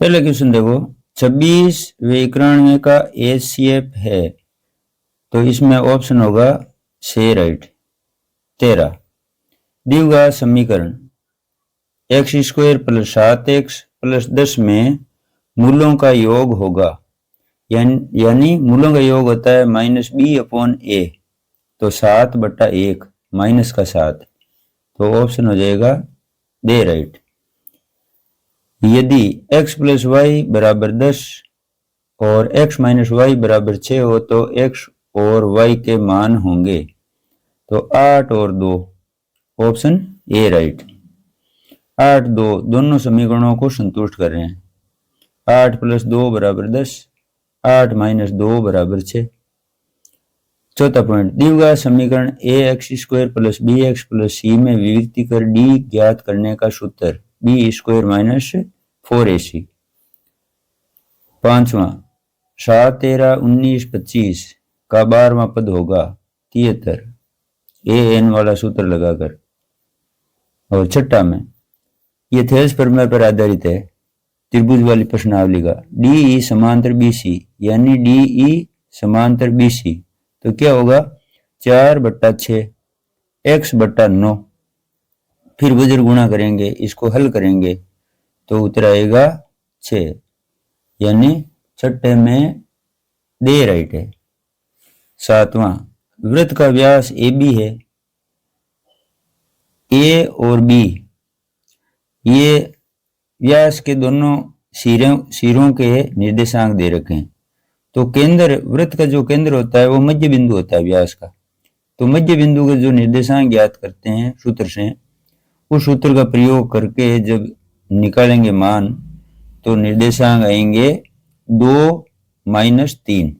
पहले क्वेश्चन देखो, 26 व 91 का एचसीएफ है, तो इसमें ऑप्शन होगा से राइट। 13 दिया हुआ समीकरण x square plus 7x plus 10 में मूलों का योग होगा, यानी मूलों का योग होता है -b/a, तो 7/1 माइनस का 7, तो ऑप्शन हो जाएगा दे राइट। यदि x प्लस वाई बराबर 10 और x माइनस वाई बराबर 6 हो तो x और y के मान होंगे, तो 8 और 2, ऑप्शन ए राइट। 8, 2 दोनों समीकरणों को संतुष्ट कर रहे हैं। 8 प्लस 2 बराबर 10, 8 माइनस 2 बराबर 6। चौथा पॉइंट, दिया हुआ समीकरण a x square plus b x plus c में विभक्ति कर डी ज्ञात करने का सूत्र बी स्क्वायर माइनस 4ac। पांचवा, 7, 13, 19, 25 का 12वां पद होगा 73, ए एन वाला सूत्र लगाकर। और छठा में, ये थेल्स प्रमेय पर आधारित है, त्रिभुज वाली प्रश्नावली का। डी समांतर बीसी, यानी डी समांतर बीसी, तो क्या होगा 4/6 x/9, फिर वज्र गुणा करेंगे, इसको हल करेंगे तो उत्तर आएगा 6, यानी छठे में दे राइट है। सातवां, वृत्त का व्यास ए बी है, ए और बी ये व्यास के दोनों सिरों के निर्देशांक दे रखे हैं, तो केंद्र, वृत्त का जो केंद्र होता है वो मध्य बिंदु होता है व्यास का, तो मध्य बिंदु के जो निर्देशांक ज्ञात करते हैं सूत्र से, उस सूत्र का प्रयोग करके जब निकालेंगे मान, तो निर्देशांक आएंगे 2 - 3,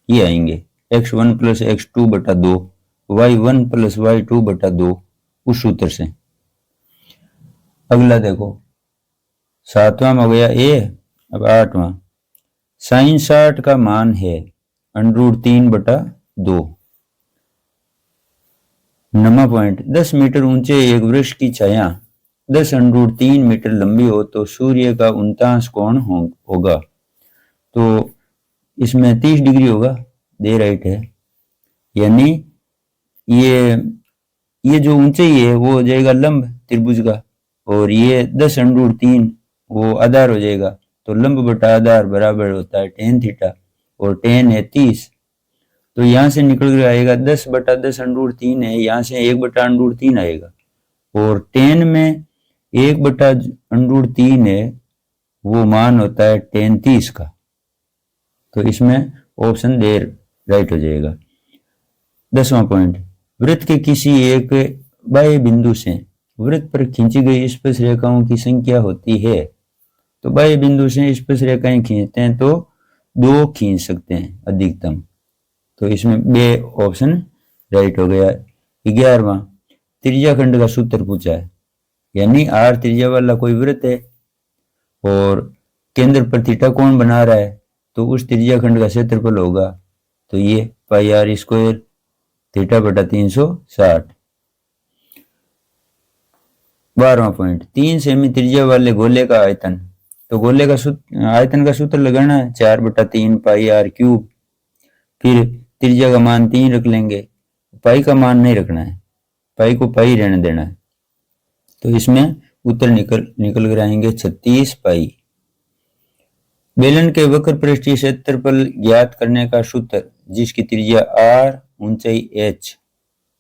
ये आएंगे x1 plus x2/2, y1 plus y2/2 उस सूत्र से। अगला देखो, 7वां हो गया ए। अब 8वां, sin 60 का मान है √3/2। 9वां पॉइंट, 10 मीटर ऊंचे एक वृक्ष की छाया 10 √3 मीटर लंबी हो तो सूर्य का 49 कोण होगा, तो इसमें 30 डिग्री होगा, दे राइट है। यानी ये जो ऊंचाई है वो हो जाएगा लंब त्रिभुज का, और ये 10 √3 वो आधार हो जाएगा, तो लंब बटा आधार बराबर होता है tan थीटा, और tan है 30, तो यहां से निकल कर आएगा 10/10 √3 है, यहां से 1/√3 आएगा, और tan में 1/√3 है, वो मान होता है tan 30 का, तो इसमें ऑप्शन दे राइट हो जाएगा। 10वां पॉइंट, वृत्त के किसी एक बाह्य बिंदु से वृत्त पर खींची गई स्पर्श रेखाओं की संख्या होती है, तो बाह्य बिंदु से स्पर्श रेखाएं खींचते हैं तो 2 खींच सकते हैं अधिकतम, तो इसमें बे ऑप्शन राइट हो गया। 11वां, त्रिज्या खंड का सूत्र पूछा है, यानी r त्रिज्या वाला कोई वृत्त है और केंद्र पर थीटा कोण बना रहा है, तो उस त्रिज्या खंड का क्षेत्रफल होगा, तो ये πr² θ/360। 12वां पॉइंट, 3 सेमी त्रिज्या वाले गोले का आयतन, तो गोले का आयतन का सूत्र लगाना है 4/3 πr³, फिर त्रिज्या का मान 3 रख लेंगे, पाई का मान नहीं रखना है, पाई को पाई रहने देना है, तो इसमें उत्तर निकल कर आएंगे 36 पाई। बेलन के वक्र पृष्ठीय क्षेत्रफल ज्ञात करने का सूत्र, जिसकी त्रिज्या r ऊंचाई h,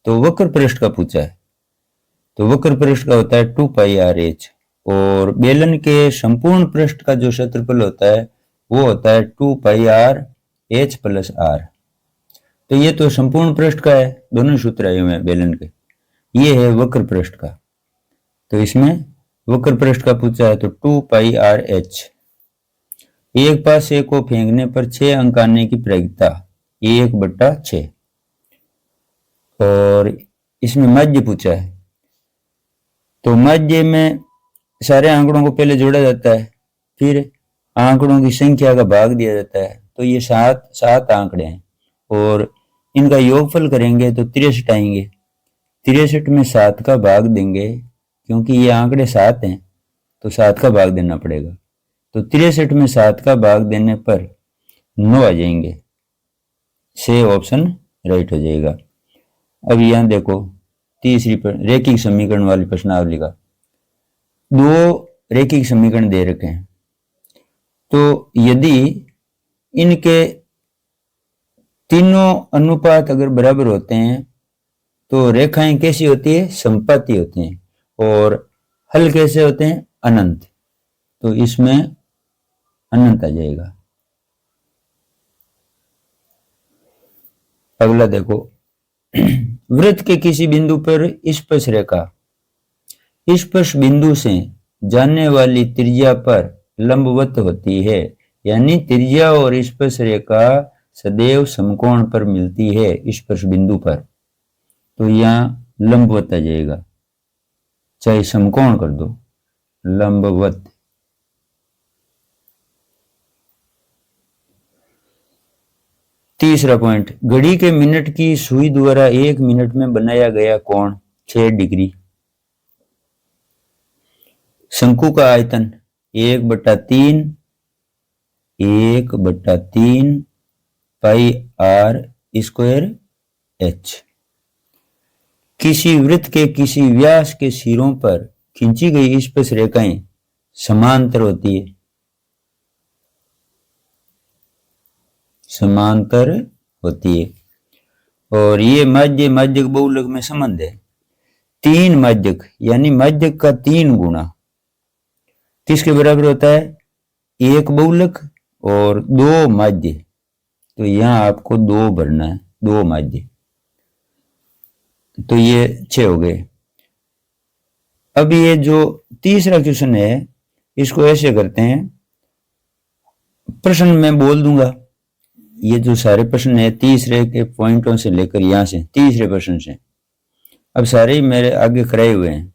तो वक्र पृष्ठ का पूछा है, तो वक्र पृष्ठ का होता है 2πrh, और बेलन के संपूर्ण पृष्ठ का जो क्षेत्रफल होता है वो होता है 2πrh + r, तो ये तो संपूर्ण पृष्ठ का है, दोनों सूत्र आए हुए हैं बेलन के, ये है वक्र पृष्ठ का, तो इसमें वक्र पृष्ठ का पूछा है तो 2πrh। एक पासे को फेंकने पर 6 अंक आने की प्रायिकता 1/6, और इसमें माध्य पूछा है, तो माध्य में सारे आंकड़ों को पहले जोड़ा जाता है, फिर आंकड़ों की संख्या का भाग दिया जाता है, तो ये 7 आंकड़े हैं, और इनका योगफल करेंगे तो 63 आएंगे। 63 में 7 का भाग देंगे, क्योंकि ये आंकड़े 7 हैं तो 7 का भाग देना पड़ेगा, तो 63 में 7 का भाग देने पर 9 आ जाएंगे। 6 ऑप्शन राइट हो जाएगा। अब यहां देखो तीसरी रेखिक समीकरण वाली प्रश्नावली का 2 रेखिक समीकरण दे रखे हैं। तो यदि इनके तीनों अनुपात अगर बराबर होते हैं तो रेखाएं कैसी होती है? समपाती होती हैं। और हल कैसे होते हैं? अनंत। तो इसमें अनंत आ जाएगा। अगला देखो वृत्त के किसी बिंदु पर स्पर्श रेखा स्पर्श बिंदु से जाने वाली त्रिज्या पर लंबवत होती है, यानी त्रिज्या और स्पर्श रेखा सदैव समकोण पर मिलती है स्पर्श बिंदु पर। तो यहां लंबवत आ जाएगा, चाहे समकोण कर दो, लंबवत। तीसरा पॉइंट, घड़ी के मिनट की सुई द्वारा 1 मिनट में बनाया गया कोण 6 डिग्री। शंकु का आयतन 1/3 पाई आर स्क्वायर एच। किसी वृत्त के किसी व्यास के सिरों पर खींची गई स्पर्श रेखाएं समांतर होती है, समांतर होती है। और ये माध्यक माध्यक बहुलक में संबंध है। 3 माध्यक यानी माध्यक का 3 गुना किसके बराबर होता है? 1 बहुलक और 2 माध्य। तो यहां आपको 2 भरना है, 2 माध्य। तो ये 6 हो गए। अब ये जो तीसरा क्वेश्चन है इसको ऐसे करते हैं, प्रश्न मैं बोल दूंगा। ये जो सारे प्रश्न है तीसरे के पॉइंटों से लेकर यहां से तीसरे प्रश्न से अब सारे ही मेरे आगे कराए हुए हैं,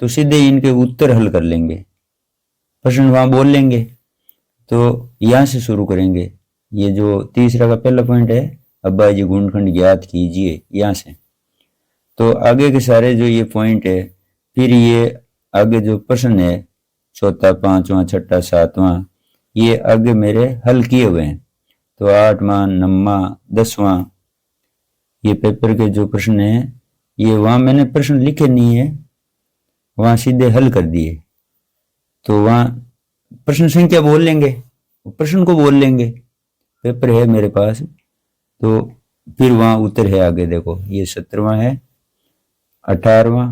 तो सीधे इनके उत्तर हल कर लेंगे। प्रश्न वहां बोल लेंगे। तो यहां से शुरू करेंगे। ये जो तीसरा का पहला पॉइंट है, अभाज्य गुणनखंड ज्ञात कीजिए, यहां से। तो आगे के सारे जो ये पॉइंट है, फिर ये आगे जो प्रश्न है चौथा, पांचवा, छठा, सातवां, ये आगे मेरे हल किए हुए हैं। तो 8वां, 9वां, 10वां ये पेपर के जो प्रश्न है, ये वहां मैंने प्रश्न लिखे नहीं है, वहां सीधे हल कर दिए। तो वहां प्रश्न संख्या बोल लेंगे, प्रश्न को बोल लेंगे, पेपर है मेरे पास। तो फिर वहां उत्तर है आगे देखो, ये 17वां है, 18वां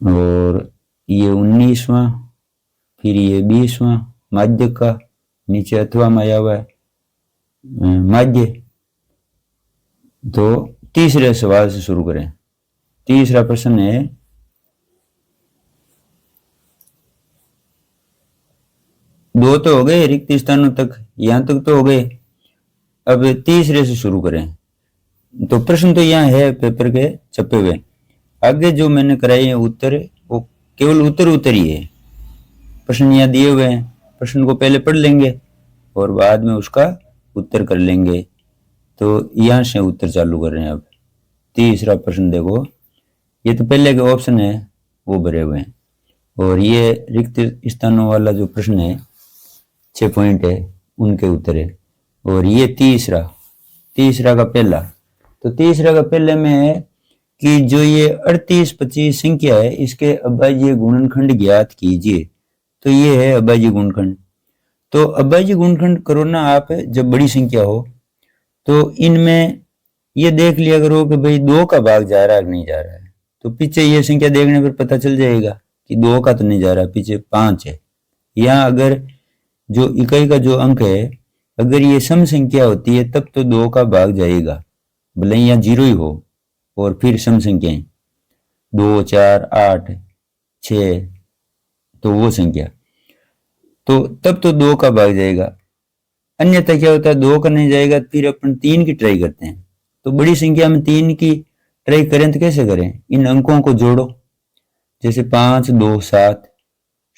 और ये 19वां, फिर ये 20वां माध्य का, नीचे अथवा में आया हुआ है माध्य। तो तीसरे सवाल से शुरू करें। तीसरा प्रश्न है, दो तो हो गए रिक्त स्थानों तक, यहां तक तो हो गए। अब तीसरे से शुरू करें। तो प्रश्न तो यहाँ है पेपर के छपे हुए, आगे जो मैंने कराए हैं उत्तर, वो केवल उत्तर ही है। प्रश्न यहाँ दिए हुए हैं, प्रश्न को पहले पढ़ लेंगे और बाद में उसका उत्तर कर लेंगे। तो यहाँ से उत्तर चालू कर रहे हैं। अब तीसरा प्रश्न देखो, ये तो पहले के ऑप्शन है वो भरे हुए हैं, और ये रिक्त स्थानों वाला जो प्रश्न है 6 पॉइंट है उनके उत्तर है। और ये तीसरा का पहला, तो तीसरा का पहले में है कि जो ये 38, 25 संख्या है, इसके अभाज्य गुणनखंड ज्ञात कीजिए। तो ये है अभाज्य गुणनखंड। तो अभाज्य गुणनखंड करो ना आप, जब बड़ी संख्या हो तो इनमें ये देख लिया करो कि भाई 2 का भाग जा रहा है कि नहीं जा रहा है। तो पीछे ये संख्या देखने पर पता चल जाएगा कि 2 का तो नहीं जा रहा, पीछे 5 है। यहाँ अगर जो इकाई का जो अंक है, अगर ये सम संख्या होती है तब तो 2 का भाग जाएगा, भले यहाँ 0 ही हो। और फिर सम संख्याएं 2, 4, 8, 6, तो वो संख्या, तो तब तो 2 का भाग जाएगा। अन्यथा क्या होता है, 2 का नहीं जाएगा, फिर अपन 3 की ट्राई करते हैं। तो बड़ी संख्या में 3 की ट्राई करें तो कैसे करें? इन अंकों को जोड़ो, जैसे 5, 2, 7,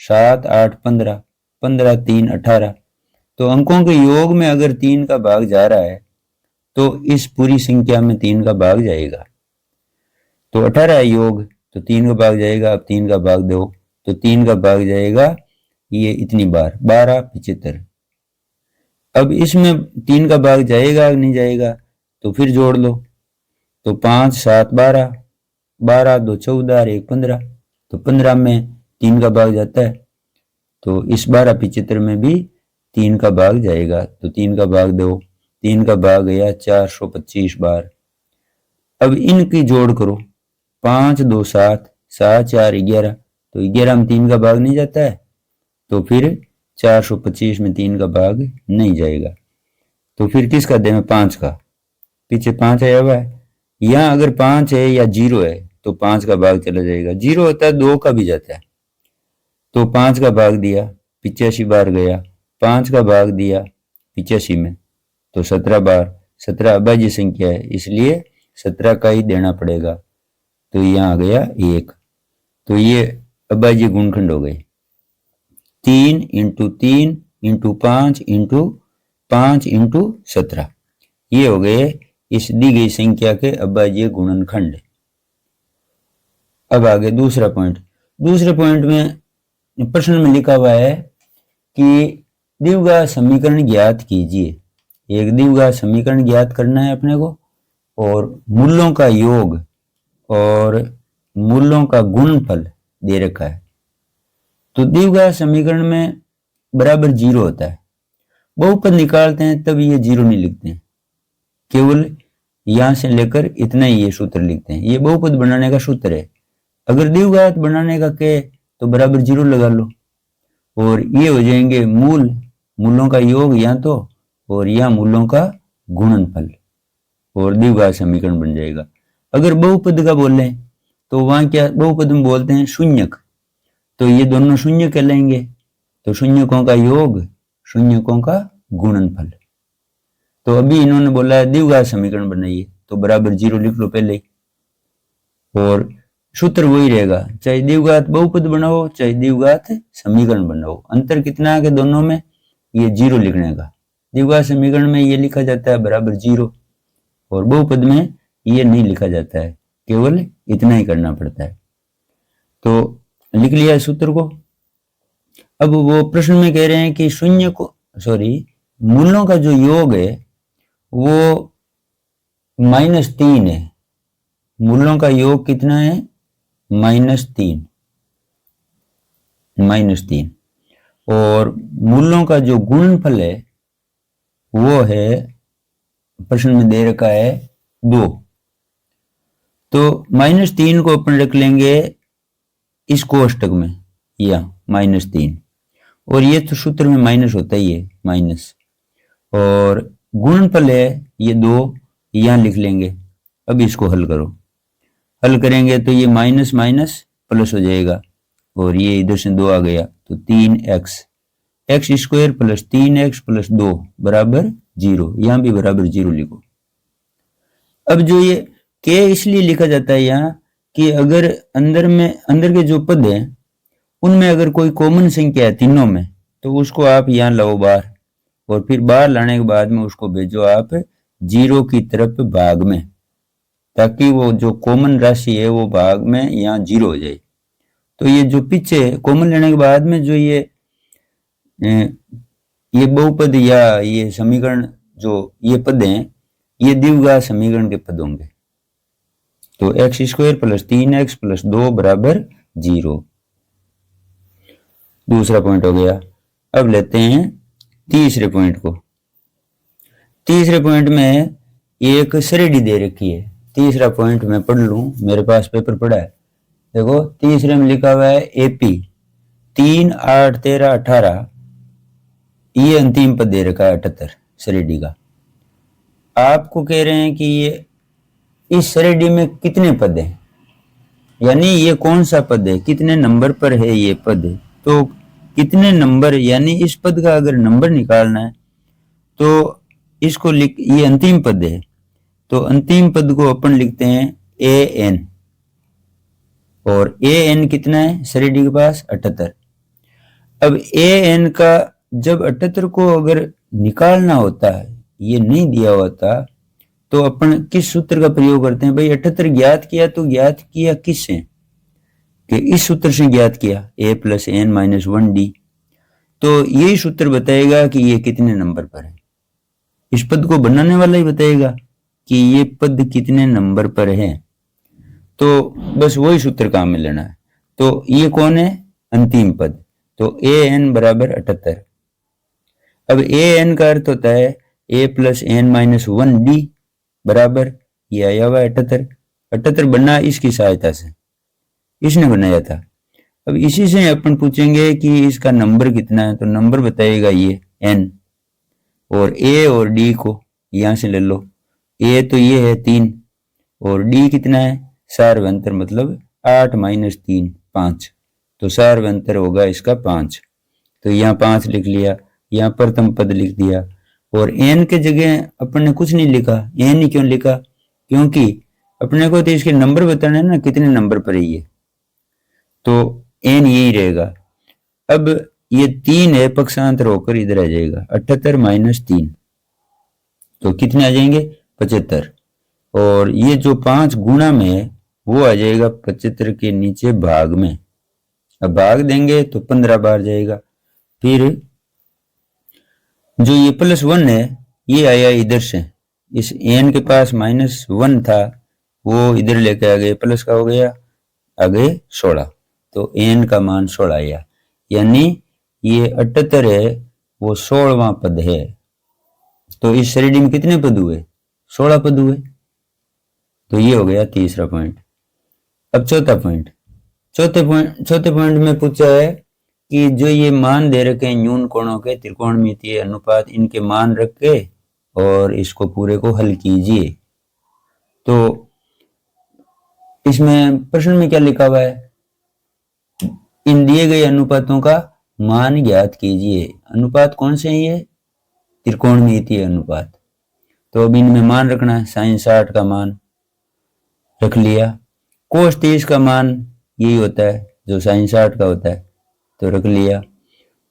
7, 8, 15, 15, 3, 18। तो अंकों के योग में अगर 3 का भाग जा रहा है तो इस पूरी संख्या में 3 का भाग जाएगा। तो 18 है योग, तो 3 का भाग जाएगा। अब 3 का भाग दो तो 3 का भाग जाएगा ये इतनी बार 12 75। अब इसमें 3 का भाग जाएगा नहीं जाएगा, तो फिर जोड़ लो। तो 5 7 12, 12 2 14 और 1 15, तो 15 में 3 का भाग जाता है, तो इस 12 75 में भी 3 का भाग जाएगा, तो 3 का भाग दो, 3 का भाग गया 425 बार। अब इनकी जोड़ करो, 5 2 7, 7 4 11, तो 11 में 3 का भाग नहीं जाता है, तो फिर 425 में 3 का भाग नहीं जाएगा, तो फिर किसका दें? 5 का। पीछे 5 आया हुआ है, यहाँ अगर 5 है या 0 है तो 5 का भाग चला जाएगा, 0 होता है 2 का भी जाता है, तो 5 का भाग दिया 85 बार गया, 5 का भाग दिया 85 में, तो 17 बार। 17 अभाज्य संख्या है, इसलिए 17 का ही देना पड़ेगा, तो यहाँ आ गया 1। तो ये अभाज्य गुणनखंड हो गए, 3 × 3 × 5 × 5 × 17, ये हो गए इस दी गई संख्या के अभाज्य गुणनखंड। अब आगे दूसरा पॉइंट। दूसरे पॉइंट में प्रश्न में लिखा हुआ है कि द्विघात समीकरण ज्ञात कीजिए। एक द्विघात समीकरण ज्ञात करना है अपने को, और मूलों का योग और मूलों का गुणनफल दे रखा है। तो द्विघात समीकरण में बराबर 0 होता है, बहुपद निकालते हैं तब ये 0 नहीं लिखते हैं, केवल यहां से लेकर इतना ही ये सूत्र लिखते हैं। ये बहुपद बनाने का सूत्र है। अगर द्विघात बनाने का कहे तो बराबर 0 लगा लो, और ये हो जाएंगे मूलों का योग यहाँ तो, और यहाँ मूलों का गुणनफल, और द्विघात समीकरण बन जाएगा। अगर बहुपद का बोले तो वहां क्या बहुपद में बोलते हैं? शून्यक, तो ये दोनों शून्य कहलाएंगे, तो शून्यकों का योग शून्यकों का गुणनफल। तो अभी इन्होंने बोला है द्विघात समीकरण बनाइए, तो बराबर 0 लिख लो पहले, और सूत्र वही रहेगा, चाहे द्विघात बहुपद बनाओ चाहे द्विघात समीकरण बनाओ। अंतर कितना है कि दोनों में? ये 0 लिखने का। द्विघात समीकरण में ये लिखा जाता है बराबर 0, और बहुपद में ये नहीं लिखा जाता है, केवल इतना ही करना पड़ता है। तो लिख लिया सूत्र को। अब वो प्रश्न में कह रहे हैं कि मूलों का जो योग है वो -3 है। मूलों का योग कितना है? -3। और मूलों का जो गुणनफल है वो है, प्रश्न में दे रखा है 2। तो -3 को अपन रख लेंगे इस कोष्टक में, या -3, और ये तो सूत्र में माइनस होता ही है, माइनस, और गुणनफल है ये 2, यहां लिख लेंगे। अब इसको हल करो, हल करेंगे तो ये माइनस माइनस प्लस हो जाएगा, और ये इधर से 2 आ गया, तो 3x, x² + 3x + 2 बराबर 0। यहां भी बराबर 0 लिखो। अब जो ये k इसलिए लिखा जाता है यहाँ कि अगर अंदर के जो पद हैं उनमें अगर कोई कॉमन संख्या है तीनों में, तो उसको आप यहाँ लाओ बाहर, और फिर बाहर लाने के बाद में उसको भेजो आप 0 की तरफ भाग में, ताकि वो जो कॉमन राशि है वो भाग में यहाँ 0 हो जाए। तो ये जो पीछे कॉमन लेने के बाद में जो ये बहुपद या ये समीकरण जो ये पद हैं, ये द्विघात समीकरण के पद होंगे। तो x² + 3x + 2 बराबर 0। दूसरा पॉइंट हो गया। अब लेते हैं तीसरे पॉइंट को। तीसरे पॉइंट में एक श्रेणी दे रखी है। तीसरा पॉइंट मैं पढ़ लूं, मेरे पास पेपर पड़ा है। देखो तीसरे में लिखा हुआ है AP 3 8 13 18, ये अंतिम पद दे रखा है 78 श्रेणी का। आपको कह रहे हैं कि ये इस श्रेणी में कितने पद हैं, यानी ये कौन सा पद है, कितने नंबर पर है ये पद। तो कितने नंबर, यानी इस पद का अगर नंबर निकालना है तो इसको ये अंतिम पद है, तो अंतिम पद को अपन लिखते हैं AN, और AN कितना है श्रेणी के पास 78। अब AN का जब 78 को अगर निकालना होता है, ये नहीं दिया होता, तो अपन किस सूत्र का प्रयोग करते हैं? भाई 78 ज्ञात किया, तो ज्ञात किया किससे? कि इस सूत्र से ज्ञात किया, A + n - 1D। तो यही सूत्र बताएगा कि ये कितने नंबर पर है। इस पद को बनाने वाला ही बताएगा कि ये पद कितने नंबर पर है। तो बस वही सूत्र काम में लेना है। तो ये कौन है? अंतिम पद। तो ए एन बराबर 78। अब ए एन का अर्थ होता है ए प्लस एन माइनस 1 डी बराबर ये आया हुआ 78। 78 बना इसकी सहायता से, इसने बनाया था। अब इसी से अपन पूछेंगे कि इसका नंबर कितना है, तो नंबर बताएगा ये n, और a और d को यहां से ले लो। a तो ये है 3 और d कितना है? सार्वंतर मतलब 8 माइनस 3 5, तो सार्वंतर होगा इसका 5। तो यहाँ 5 लिख लिया, यहाँ प्रथम पद लिख दिया। और n के जगह अपन ने कुछ नहीं लिखा। n ही क्यों लिखा? क्योंकि अपने को तो इसके नंबर बताना है ना, कितने नंबर पर है ये, तो n यही रहेगा। अब ये 3 है, पक्षांतर होकर इधर आ जाएगा 78 माइनस 3, तो कितने आ जाएंगे? 75। और ये जो 5 गुणा में है वो आ जाएगा 75 के नीचे भाग में। अब भाग देंगे तो 15 बार जाएगा। फिर जो ये +1 है ये आया इधर से, इस n के पास -1 था वो इधर लेके आ गए, प्लस का हो गया, आगे 16, तो n का मान 16 आया। यानी ये 78 है वो 16वां पद है। तो इस श्रेणी में कितने पद हुए? 16 पद हुए। तो ये हो गया तीसरा पॉइंट। अब चौथा पॉइंट। चौथे पॉइंट में पूछा है कि जो ये मान दे रखे हैं न्यून कोणों के त्रिकोणमितीय अनुपात, इनके मान रख के और इसको पूरे को हल कीजिए। तो इसमें प्रश्न में क्या लिखा हुआ है? इन दिए गए अनुपातों का मान ज्ञात कीजिए। अनुपात कौन से हैं ये? त्रिकोणमितीय अनुपात। तो अब इनमें मान रखना है। sin 60 का मान रख लिया, cos 30 का मान यही होता है जो sin 60 का होता है, तो रख लिया,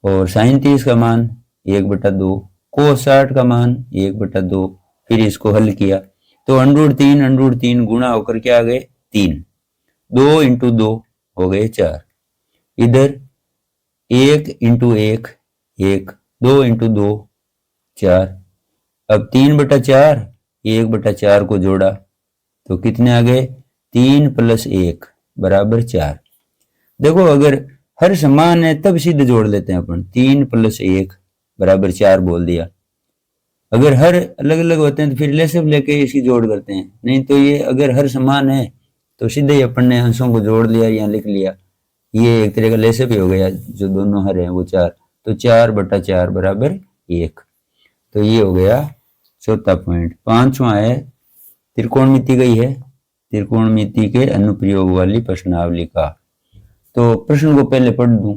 और sin 30 का मान 1/2, cos 60 का मान 1/2। फिर इसको हल किया तो √3 गुणा होकर क्या आ गए? 3, 2 × 2 हो गए 4, इधर 1 × 1 1, 2 × 2 4। अब 3/4 1/4 को जोड़ा तो कितने आ गए? 3 + 1 बराबर 4। देखो अगर हर समान है तब सीधे जोड़ लेते हैं अपन, 3 + 1 बराबर 4 बोल दिया। अगर हर अलग अलग होते हैं तो फिर लेसिव लेके इसकी जोड़ करते हैं, नहीं तो ये अगर हर समान है तो सीधे ही अपन ने अंशों को जोड़ लिया या लिख लिया। ये एक तरह का लेसिव ही हो गया, जो दोनों हर हैं वो 4, तो 4/4 बराबर 1। तो ये हो गया चौथा पॉइंट। पांचवा है त्रिकोणमिति गई है, त्रिकोणमिति के अनुप्रयोग वाली प्रश्नावली का। तो प्रश्न को पहले पढ़ दूं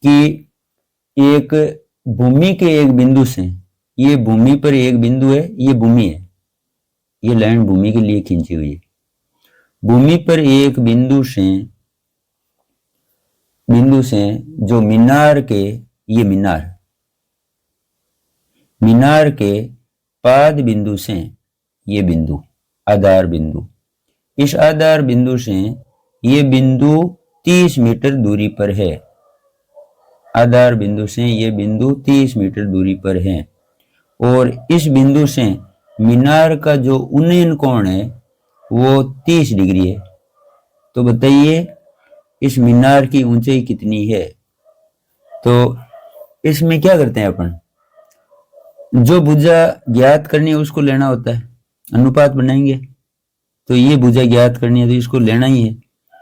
कि एक भूमि के एक बिंदु से, ये भूमि पर एक बिंदु है, ये भूमि है, ये लाइन भूमि के लिए खींची हुई है। भूमि पर एक बिंदु से जो मीनार के, ये मीनार के पाद बिंदु से, ये बिंदु आधार बिंदु, इस आधार बिंदु से ये बिंदु 30 मीटर दूरी पर है। आधार बिंदु से ये बिंदु 30 मीटर दूरी पर है, और इस बिंदु से मीनार का जो उन्नयन कोण है वो 30 डिग्री है। तो बताइए इस मीनार की ऊंचाई कितनी है? तो इसमें क्या करते हैं अपन, जो भुजा ज्ञात करनी है उसको लेना होता है, अनुपात बनाएंगे। तो ये भुजा ज्ञात करनी है तो इसको लेना ही है,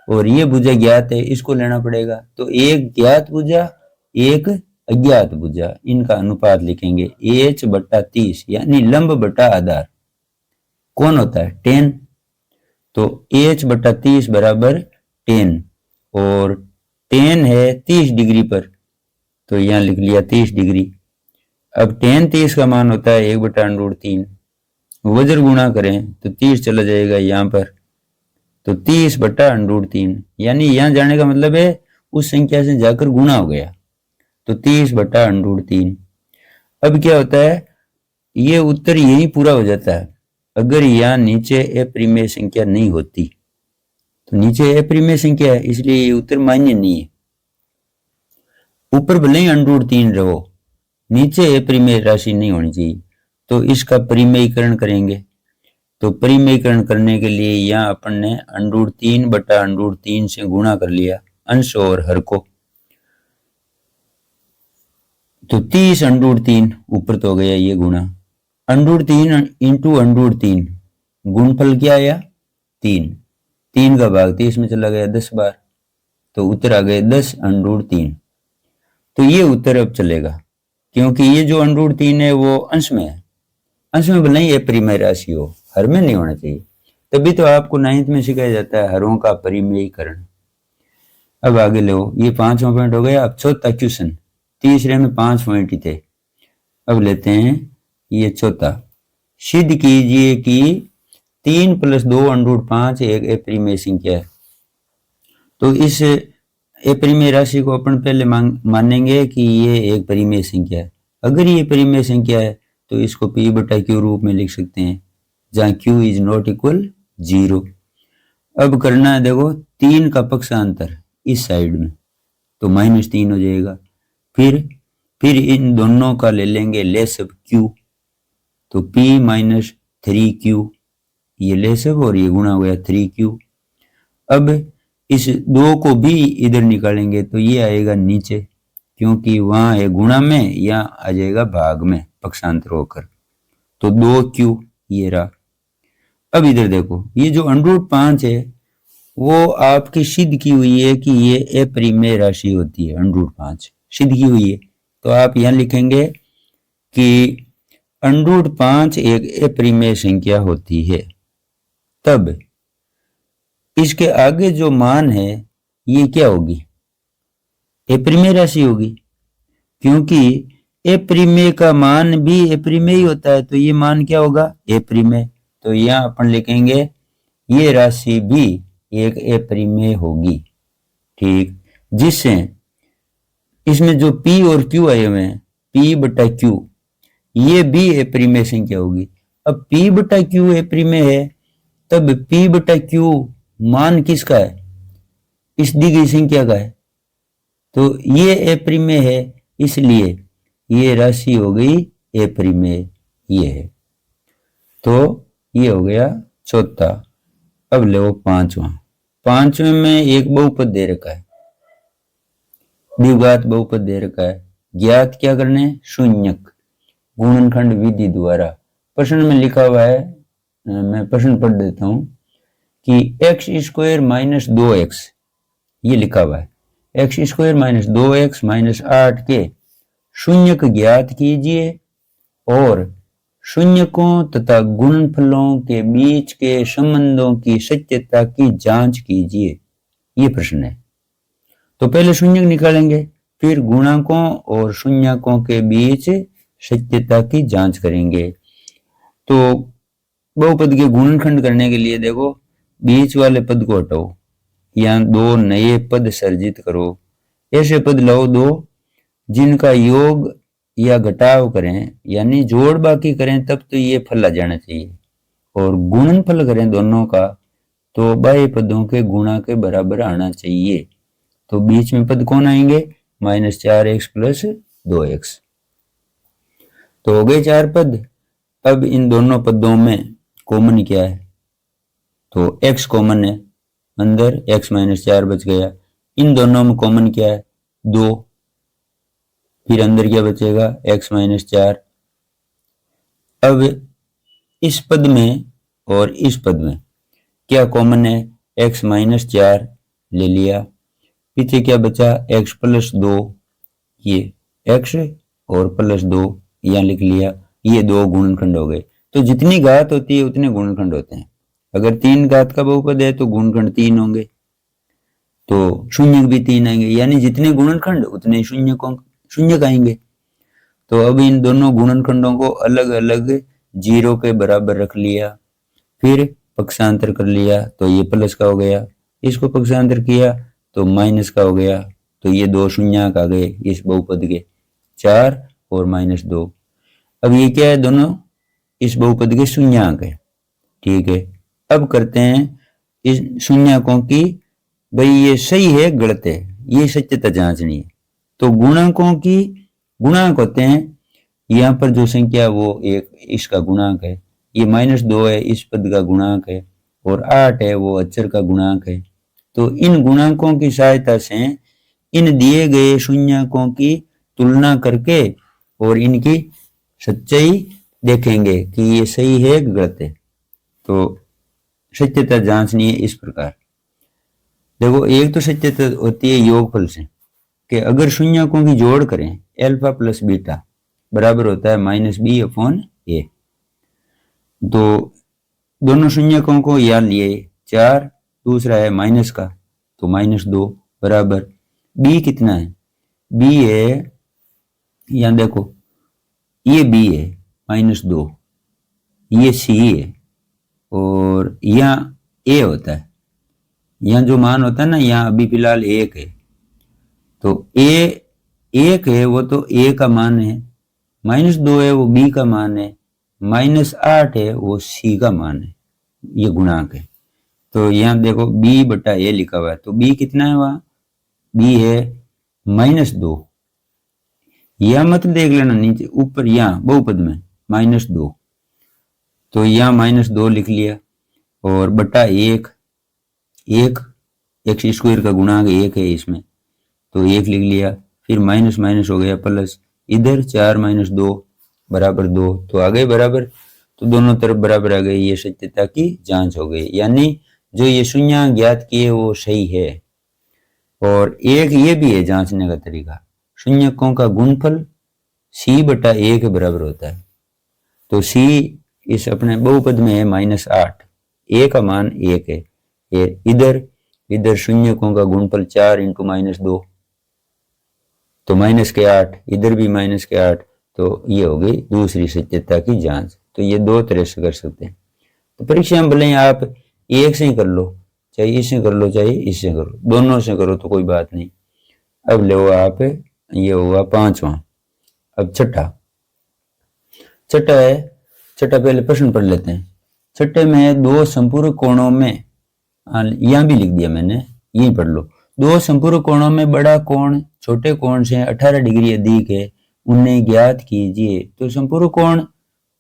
और ये भुजा ज्ञात है इसको लेना पड़ेगा। तो एक ज्ञात भुजा एक अज्ञात भुजा, इनका अनुपात लिखेंगे h/30, यानी लंब बटा आधार कौन होता है? tan। तो h/30 बराबर tan, और tan है 30 डिग्री पर, तो यहां लिख लिया 30 डिग्री। अब tan 30 का मान होता है 1/√3, वज्र गुणा करें तो 30 चला जाएगा यहाँ पर, तो 30/√3, यानी यहां जाने का मतलब है उस संख्या से जाकर गुणा हो गया, तो 30/√3। अब क्या होता है, ये उत्तर यही पूरा हो जाता है अगर यहाँ नीचे अप्रिमेय संख्या नहीं होती। तो नीचे अप्रिमेय संख्या है इसलिए ये उत्तर मान्य नहीं है। ऊपर भले ही √3 रहो, नीचे परिमेय राशि नहीं होनी चाहिए। तो इसका परिमेयीकरण करेंगे। तो परिमेयीकरण करने के लिए यहाँ अपन ने √3 बटा √3 से गुणा कर लिया अंश और हर को। तो 30 √3 ऊपर तो हो गया ये गुणा, √3 इंटू √3 गुणफल क्या आया 3, 3 का भाग 30 में चला गया 10 बार, तो उत्तर आ गए 10 √3। तो ये उत्तर अब चलेगा, क्योंकि ये जो √3 है वो अंश में है, अंश में भले ही परिमेय राशि हो, हर में नहीं होना चाहिए। तभी तो आपको 9th में सिखाया जाता है हरों का परिमेयीकरण। अब आगे लो, ये 5वां पॉइंट हो गया। अब चौथा क्वेश्चन, तीसरे में 5 पॉइंट ही थे, अब लेते हैं ये चौथा। सिद्ध कीजिए कि 3 + 2 √5 एक अपरिमेय संख्या है। तो इस अपरिमेय राशि को अपन पहले मानेंगे कि ये एक परिमेय संख्या है। अगर ये परिमेय संख्या है तो इसको P/Q रूप में लिख सकते हैं, जहां Q इज नॉट इक्वल 0। अब करना है देखो 3 का पक्षांतर इस साइड में, तो -3 हो जाएगा। फिर इन दोनों का ले लेंगे लेसअप Q, तो P - 3Q, ये लेसअप और ये गुणा हो गया 3Q। अब इस 2 को भी इधर निकालेंगे तो ये आएगा नीचे, क्योंकि वहां है गुणा में, यहाँ आ जाएगा भाग में पक्षांतर होकर, तो 2Q ये रहा। अब इधर देखो, ये जो √5 है वो आपकी सिद्ध की हुई है कि ये अपरिमेय राशि होती है, √5 सिद्ध की हुई है। तो आप यहां लिखेंगे कि √5 एक अपरिमेय संख्या होती है। तब इसके आगे जो मान है ये क्या होगी, अपरिमेय राशि होगी, क्योंकि अपरिमेय का मान भी अपरिमेय ही होता है, तो ये मान क्या होगा अपरिमेय। तो यहां अपन लिखेंगे ये राशि भी एक अपरिमेय होगी, ठीक। जिससे इसमें जो P और Q आए हुए हैं, P/Q, ये भी अपरिमेय संख्या होगी। अब P/Q अपरिमेय है, तब P/Q मान किसका है, इस दी गई संख्या का है, तो ये अपरिमेय है, इसलिए ये राशि हो गई अपरिमेय, ये है। तो ये हो गया चौथा। अब लो पांचवें में एक बहुपद दे रखा है, द्विघात बहुपद दे रखा है। ज्ञात क्या करने, शून्यक गुणनखंड विधि द्वारा। प्रश्न में लिखा हुआ है, मैं प्रश्न पढ़ देता हूं कि x² - 2x, ये लिखा हुआ है x² - 2x - 8 के शून्यक ज्ञात कीजिए और शून्यकों तथा गुणनफलों के बीच के संबंधों की सत्यता की जांच कीजिए, ये प्रश्न है। तो पहले शून्यक निकालेंगे, फिर गुणकों और शून्यकों के बीच सत्यता की जांच करेंगे। तो बहुपद के गुणनखंड करने के लिए देखो, बीच वाले पद को हटाओ, यहाँ 2 नए पद सर्जित करो। ऐसे पद लाओ 2 जिनका योग या घटाव करें, यानी जोड़ बाकी करें, तब तो ये फल आ जाना चाहिए। और गुणनफल करें दोनों का, तो बाह्य पदों के गुणा के बराबर आना चाहिए। तो बीच में पद कौन आएंगे, -4x + 2x। तो हो गए 4 पद। अब इन दोनों पदों में कॉमन क्या है, तो x कॉमन है, अंदर x - 4 बच गया। इन दोनों में कॉमन क्या है, 2, फिर अंदर क्या बचेगा x - 4। अब इस पद में और इस पद में क्या कॉमन है, x - 4 ले लिया, पीछे क्या बचा x + 2, ये x और +2 यहाँ लिख लिया, ये 2 गुणनखंड हो गए। तो जितनी घात होती है उतने गुणनखंड होते हैं। अगर 3 घात का बहुपद है तो गुणनखंड 3 होंगे, तो शून्यक भी 3 आएंगे, यानी जितने गुणनखंड उतने शून्यक आएंगे। तो अब इन दोनों गुणनखंडों को अलग अलग 0 के बराबर रख लिया, फिर पक्षांतर कर लिया, तो ये प्लस का हो गया, इसको पक्षांतर किया तो माइनस का हो गया, तो ये 2 शून्यक आ गए इस बहुपद के, 4 और -2। अब ये क्या है, दोनों इस बहुपद के शून्यक है, ठीक है। अब करते हैं इस शून्यकों की, भाई ये सही है गलत है, ये सत्यता जांचनी है। तो गुणांकों की गुणांक होते हैं, यहाँ पर जो संख्या वो एक इसका गुणांक है, ये -2 है इस पद का गुणांक है, और 8 है वो अचर का गुणांक है। तो इन गुणांकों की सहायता से इन दिए गए शून्यकों की तुलना करके और इनकी सच्चाई देखेंगे कि ये सही है कि गलत है। तो सत्यता जांचनी है इस प्रकार। देखो, एक तो सत्यता होती है योगफल से, कि अगर शून्यकों की जोड़ करें अल्फा प्लस बीटा बराबर होता है -b/a, तो दोनों शून्यकों को यहाँ लिए 4, दूसरा है माइनस का तो -2 बराबर b कितना है, b है, यहाँ देखो ये b है -2, ये c है, और यहाँ a होता है, यहाँ जो मान होता है ना, यहाँ अभी फिलहाल 1 है, तो a 1 है वो तो a का मान है, -2 है वो b का मान है, -8 है वो c का मान है, ये गुणांक है। तो यहाँ देखो b/a लिखा हुआ है, तो b कितना है, वहां b है -2, यह मत देख लेना नीचे ऊपर, यहाँ बहुपद में -2, तो यहाँ -2 लिख लिया, और बटा 1 x² का गुणांक 1 है इसमें, तो 1 लिख लिया, फिर माइनस माइनस हो गया प्लस, इधर 4 - 2 बराबर 2, तो आ गए बराबर, तो दोनों तरफ बराबर आ गए। ये सत्यता की जांच हो गई, यानी जो ये शून्य ज्ञात किए वो सही है। और एक ये भी है जांचने का तरीका, शून्यकों का गुणफल c/a के बराबर होता है। तो c इस अपने बहुपद में है -8, a का मान 1 है, इधर शून्यकों का गुणफल 4 × -2, तो -8, इधर भी -8, तो ये हो गई दूसरी सत्यता की जांच। तो ये दो तरह से कर सकते हैं। तो परीक्षा में भले आप एक से ही कर लो, चाहे इससे कर लो चाहे इससे करो, दोनों से करो तो कोई बात नहीं। अब लो आप, ये हुआ 5वां। अब छठा है, छठा पहले प्रश्न पढ़ लेते हैं। छठे में दो संपूर्ण कोणों में, यहाँ भी लिख दिया मैंने, यही पढ़ लो। दो संपूर्ण कोणों में बड़ा कोण छोटे कोण से 18 डिग्री अधिक है, उन्हें ज्ञात कीजिए। तो संपूर्ण कोण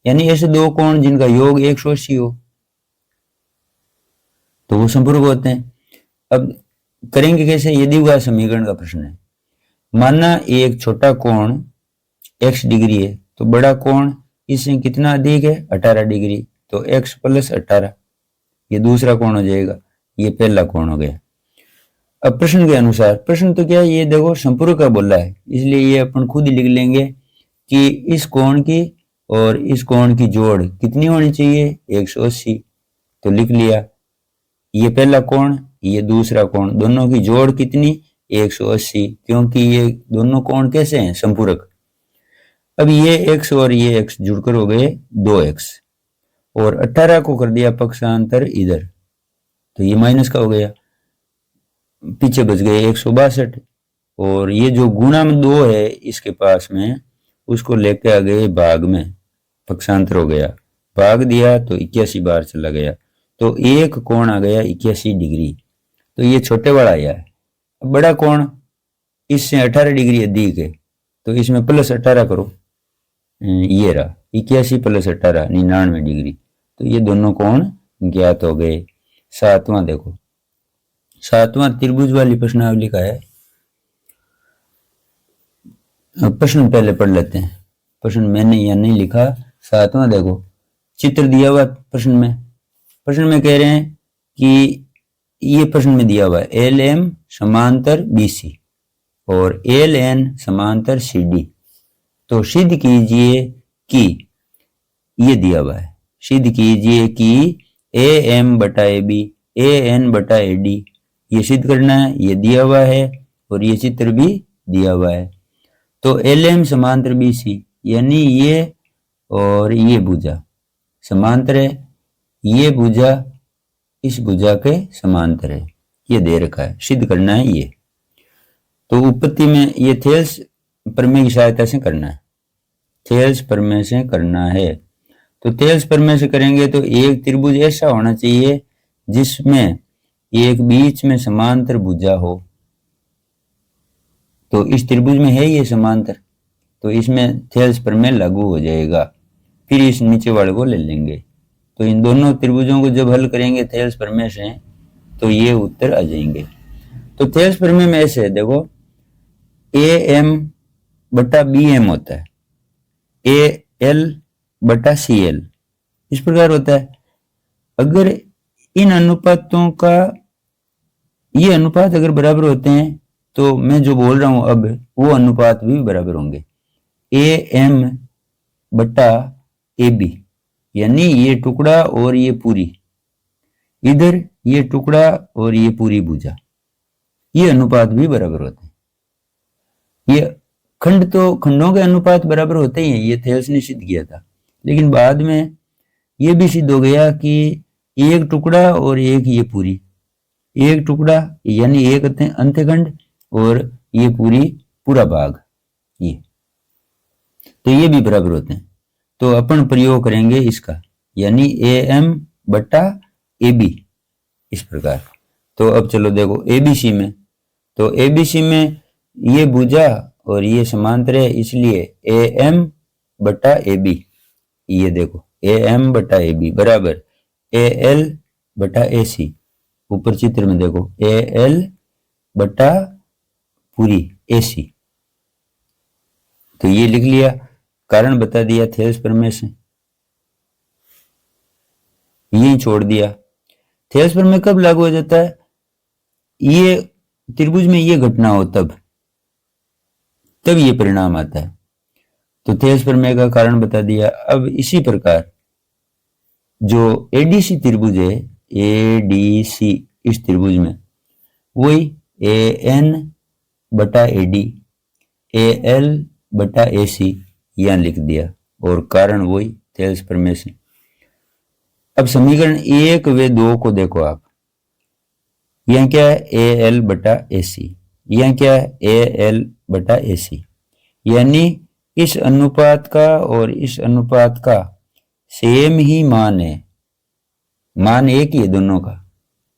यानी ऐसे दो कोण जिनका योग 180 हो, तो वो संपूर्ण होते हैं। अब करेंगे कैसे, ये दिया समीकरण का प्रश्न है। माना एक छोटा कोण x डिग्री है, तो बड़ा कोण इससे कितना अधिक है 18 डिग्री, तो x + 18, ये दूसरा कोण हो जाएगा, ये पहला कोण हो गया। अब प्रश्न के अनुसार, प्रश्न तो क्या है, ये देखो संपूर्ण का बोला है, इसलिए ये अपन खुद ही लिख लेंगे कि इस कोण की और इस कोण की जोड़ कितनी होनी चाहिए 180, तो लिख लिया। ये पहला कोण, ये दूसरा कोण, दोनों की जोड़ कितनी 180, क्योंकि ये दोनों कोण कैसे हैं संपूरक। अब ये x और ये x जुड़कर हो गए 2x, और 18 को कर दिया पक्षांतर इधर, तो ये माइनस का हो गया, पीछे बच गए 162, और ये जो गुणा में 2 है इसके पास में, उसको लेके आ गए भाग में, पक्षांतर हो गया, भाग दिया तो 81 बार चला गया, तो एक कोण आ गया 81 डिग्री। तो ये छोटे वाला आया है। बड़ा कोण इससे 18 डिग्री अधिक है, तो इसमें +18 करो, ये रहा 81 + 18 99 डिग्री, तो ये दोनों कोण ज्ञात हो गए। 7वां देखो, 7वां त्रिभुज वाली प्रश्नावली का है। प्रश्न पहले पढ़ लेते हैं, प्रश्न मैंने यहाँ नहीं लिखा। 7वां देखो, चित्र दिया हुआ प्रश्न में कह रहे हैं कि ये प्रश्न में दिया हुआ है LM समांतर BC और LN समांतर CD, तो सिद्ध कीजिए कि, ये दिया हुआ है, सिद्ध कीजिए कि AM/AB AN/AD, ये सिद्ध करना है, ये दिया हुआ है और ये चित्र भी दिया हुआ है। तो LM समांतर BC यानी ये और ये भुजा समांतर है, ये भुजा इस भुजा के समांतर है, ये दे रखा है, सिद्ध करना है ये। तो उत्पत्ति में ये थेल्स प्रमेय की सहायता से करना है, थेल्स प्रमेय से करना है। तो थेल्स प्रमेय से करेंगे तो एक त्रिभुज ऐसा होना चाहिए जिसमें एक बीच में समांतर भुजा हो, तो इस त्रिभुज में है ये समांतर, तो इसमें थेल्स प्रमेय लागू हो जाएगा। फिर इस नीचे वाले को ले लेंगे, तो इन दोनों त्रिभुजों को जब हल करेंगे थेल्स प्रमेय से तो ये उत्तर आ जाएंगे। तो थेल्स प्रमेय में ऐसे है, देखो ए एम बटा बी एम होता है, ए एल बटा सी एल इस प्रकार होता है। अगर इन अनुपातों का ये अनुपात अगर बराबर होते हैं तो मैं जो बोल रहा हूं अब वो अनुपात भी बराबर होंगे। ए एम बटा ए बी, यानी ये टुकड़ा और ये पूरी, इधर ये टुकड़ा और ये पूरी भुजा, ये अनुपात भी बराबर होते हैं। ये खंड तो खंडों के अनुपात बराबर होते ही हैं, ये थेल्स ने सिद्ध किया था। लेकिन बाद में ये भी सिद्ध हो गया कि एक टुकड़ा और एक ये पूरी, एक टुकड़ा यानी एक अंत्यखंड और ये पूरी पूरा भाग, ये तो ये भी बराबर होते हैं। तो अपन प्रयोग करेंगे इसका, यानी ए एम बटा ए बी इस प्रकार। तो अब चलो देखो एबीसी में, तो एबीसी में ये भुजा और ये समांतर है, इसलिए ए एम बटा ए बी, ये देखो ए एम बटा ए बी बराबर ए एल बटा ए सी। ऊपर चित्र में देखो ए एल बटा पूरी ए सी, तो ये लिख लिया, कारण बता दिया थेल्स प्रमेय से, यही छोड़ दिया। थेल्स प्रमेय कब लागू हो जाता है? ये त्रिभुज में ये घटना हो तब ये परिणाम आता है। तो थेल्स प्रमेय का कारण बता दिया। अब इसी प्रकार जो एडीसी त्रिभुज है, एडीसी इस त्रिभुज में वही ए एन बटा ए डी, ए एल बटा ए सी यहां लिख दिया, और कारण वही थेल्स प्रमेय से। अब समीकरण 1 व 2 को देखो आप, यहां क्या है ए एल बटा ए सी, यहां क्या है ए एल बटा ए सी, यानी इस अनुपात का और इस अनुपात का सेम ही मान है, मान एक ही है दोनों का,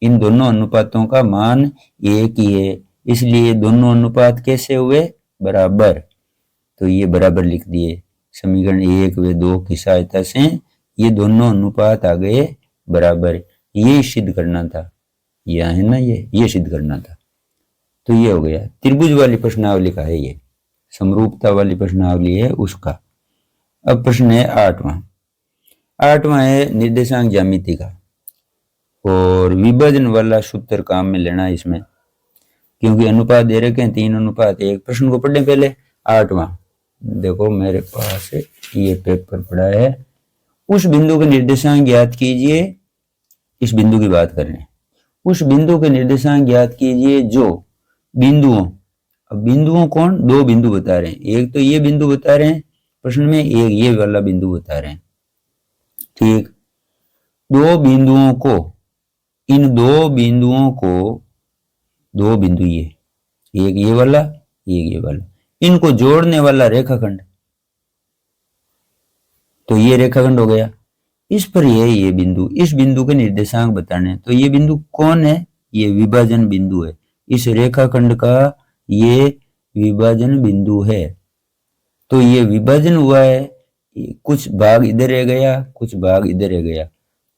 इन दोनों अनुपातों का मान एक ही है, इसलिए दोनों अनुपात कैसे हुए? बराबर। तो ये बराबर लिख दिए, समीकरण 1 व 2 की सहायता से ये दोनों अनुपात आ गए बराबर। ये सिद्ध करना था, यह है ना, ये सिद्ध करना था। तो ये हो गया, त्रिभुज वाली प्रश्नावली का है, ये समरूपता वाली प्रश्नावली है उसका। अब प्रश्न है 8वां है निर्देशांक ज्यामिति का, और विभाजन वाला सूत्र काम में लेना है इसमें, क्योंकि अनुपात दे रखे हैं 3:1। प्रश्न को पढ़ने पहले 8वां देखो, मेरे पास ये पेपर पड़ा है। उस बिंदु के निर्देशांक ज्ञात कीजिए, इस बिंदु की बात कर रहे हैं, उस बिंदु के निर्देशांक ज्ञात कीजिए जो बिंदुओं, अब बिंदुओं कौन? 2 बिंदु बता रहे हैं, एक तो ये बिंदु बता रहे हैं प्रश्न में, एक ये वाला बिंदु बता रहे हैं, ठीक। 2 बिंदुओं को, इन 2 बिंदुओं को, 2 बिंदु ये, एक ये वाला एक ये वाला, इनको जोड़ने वाला रेखाखंड, तो ये रेखाखंड हो गया। इस पर ये बिंदु, इस बिंदु के निर्देशांक बताने, तो ये बिंदु कौन है? ये विभाजन बिंदु है, इस रेखाखंड का ये विभाजन बिंदु है। तो ये विभाजन हुआ है, कुछ भाग इधर रह गया, कुछ भाग इधर रह गया,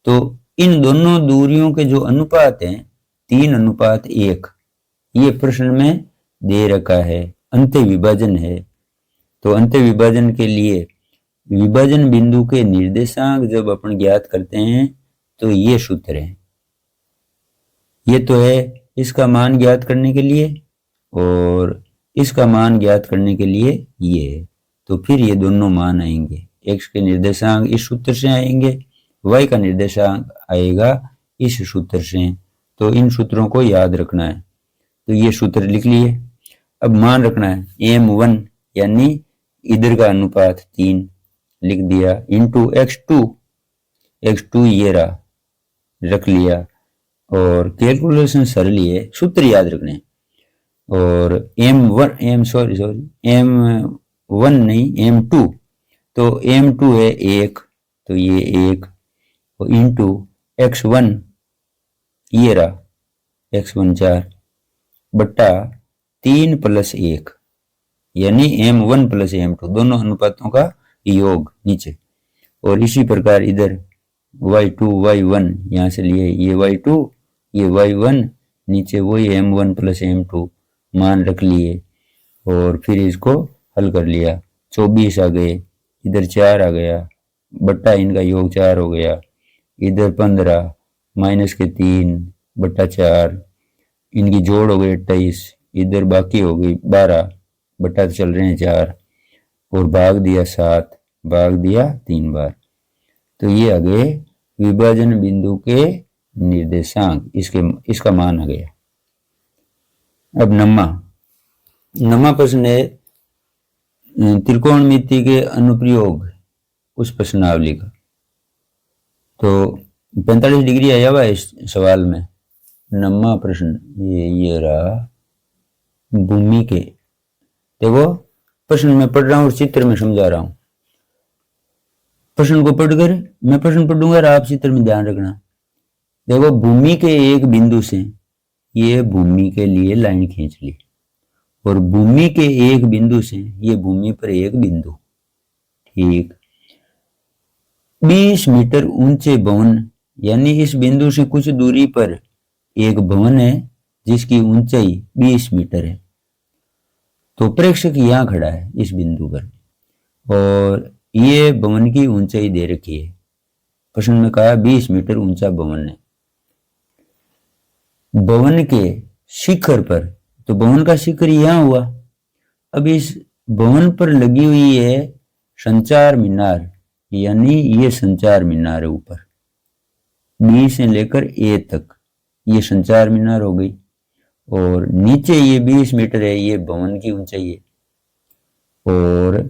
तो इन दोनों दूरियों के जो अनुपात हैं 3:1, ये प्रश्न में दे रखा है, अंत्य विभाजन है। तो अंत्य विभाजन के लिए विभाजन बिंदु के निर्देशांक जब अपन ज्ञात करते हैं तो ये सूत्र है, ये तो है इसका मान ज्ञात करने के लिए, और इसका मान ज्ञात करने के लिए ये है। तो फिर ये दोनों मान आएंगे, x के निर्देशांक इस सूत्र से आएंगे, y का निर्देशांक आएगा इस सूत्र से। तो इन सूत्रों को याद रखना है, तो ये सूत्र लिख लिए। अब मान रखना है m1 यानी इधर का अनुपात 3 लिख दिया, इंटू x2 ये रहा, रख लिया, और कैलकुलेशन सरल है, सूत्र याद रखने। और m1 नहीं m2, तो m2 है 1, तो ये 1, और इंटू x1 ये रहा, x1 4 बट्टा 3 + 1, यानी m1 प्लस m2 दोनों अनुपातों का योग नीचे। और इसी प्रकार इधर y2 y1 यहाँ से लिए ये y2 ये y1 नीचे वही m1 प्लस m2 मान रख लिए और फिर इसको हल कर लिया। 24 आ गए, इधर 4 आ गया, बट्टा इनका योग 4 हो गया, इधर 15 माइनस के 3 बट्टा 4, इनकी जोड़ हो गई 28, इधर बाकी हो गई 12 बट्टा चल रहे हैं 4 और भाग दिया 7 भाग दिया 3 बार। तो ये आ गए विभाजन बिंदु के निर्देशांक, इसका मान आ गया। अब नम्मा प्रश्न है त्रिकोणमिति के अनुप्रयोग उस प्रश्नावली का। तो 45 डिग्री आया हुआ है इस सवाल में। नम्मा प्रश्न ये रहा भूमि के। देखो प्रश्न में पढ़ रहा हूं और चित्र में समझा रहा हूं। प्रश्न को पढ़कर मैं प्रश्न पढ़ूंगा और आप चित्र में ध्यान रखना। देखो भूमि के एक बिंदु से ये भूमि के लिए लाइन खींच ली और भूमि के एक बिंदु से ये भूमि पर एक बिंदु, ठीक। 20 मीटर ऊंचे भवन यानी इस बिंदु से कुछ दूरी पर एक भवन है जिसकी ऊंचाई 20 मीटर है। तो प्रेक्षक यहां खड़ा है इस बिंदु पर और ये भवन की ऊंचाई दे रखी है। प्रश्न में कहा 20 मीटर ऊंचा भवन है। भवन के शिखर पर, तो भवन का शिखर यहां हुआ। अब इस भवन पर लगी हुई है संचार मीनार, यानी ये संचार मीनार है ऊपर बी से लेकर ए तक, ये संचार मीनार हो गई। और नीचे ये 20 मीटर है, ये भवन की ऊंचाई है। और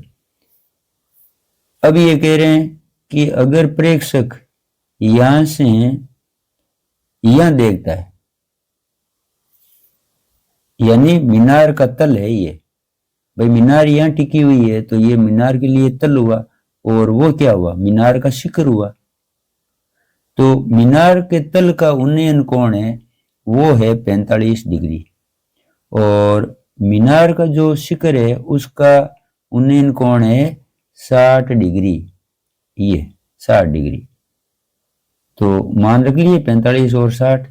अब ये कह रहे हैं कि अगर प्रेक्षक यहां से यहां देखता है, यानी मीनार का तल है ये, भाई मीनार यहां टिकी हुई है तो ये मीनार के लिए तल हुआ और वो क्या हुआ, मीनार का शिखर हुआ। तो मीनार के तल का उन्नयन कोण है वो है 45 डिग्री और मीनार का जो शिखर है उसका उन्नयन कोण है 60 डिग्री, ये 60 डिग्री। तो मान रख लिए 45 और 60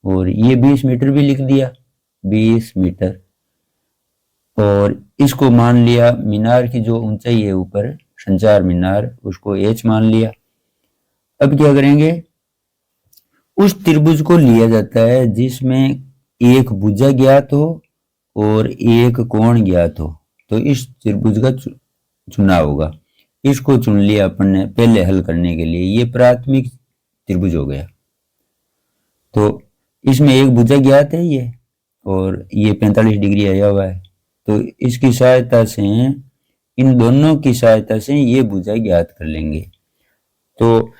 और ये 20 मीटर भी लिख दिया, 20 मीटर। और इसको मान लिया मीनार की जो ऊंचाई है ऊपर संचार मीनार, उसको h मान लिया। अब क्या करेंगे, उस त्रिभुज को लिया जाता है जिसमें एक भुजा ज्ञात हो और एक कोण ज्ञात हो। तो इस त्रिभुज का चुनाव होगा, इसको चुन लिया अपन ने पहले हल करने के लिए। ये प्राथमिक त्रिभुज हो गया। तो इसमें एक भुजा ज्ञात है ये और ये 45 डिग्री आया हुआ है। तो इसकी सहायता से, इन दोनों की सहायता से ये भुजा ज्ञात कर लेंगे। तो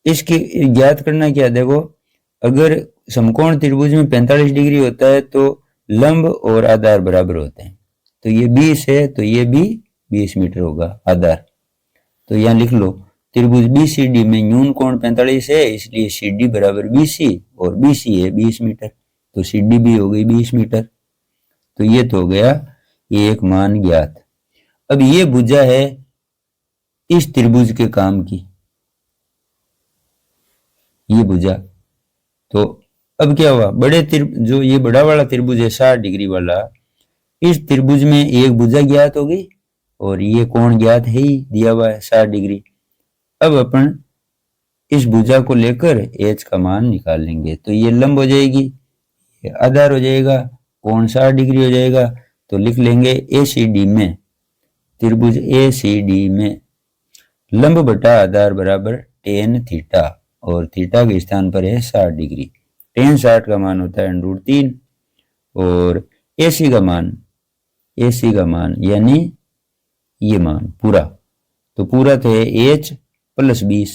इसकी ज्ञात करना क्या, देखो अगर समकोण त्रिभुज में 45 डिग्री होता है तो लंब और आधार बराबर होते हैं। तो ये 20 है तो ये भी 20 मीटर होगा आधार। तो यहाँ लिख लो त्रिभुज BCD में न्यून कोण 45 है, इसलिए CD बराबर BC और BC है 20 मीटर, तो CD भी हो गई 20 मीटर। तो ये तो हो गया एक मान ज्ञात। अब ये भुजा है इस त्रिभुज के काम की, ये भुजा। तो अब क्या हुआ, जो ये बड़ा वाला त्रिभुज है 60 डिग्री वाला, इस त्रिभुज में एक भुजा ज्ञात हो गई और ये कोण ज्ञात है ही, दिया हुआ है 60 डिग्री। अब अपन इस भुजा को लेकर h का मान निकाल लेंगे। तो ये लंब हो जाएगी, ये आधार हो जाएगा, कोण 60 डिग्री हो जाएगा। तो लिख लेंगे ACD में, त्रिभुज ACD में लंब बटा आधार बराबर tan थीटा और थीटा के स्थान पर है 60 डिग्री। tan 60 का मान होता है √3 और AC का मान यानी ये मान पूरा, तो पूरा तो है h प्लस 20,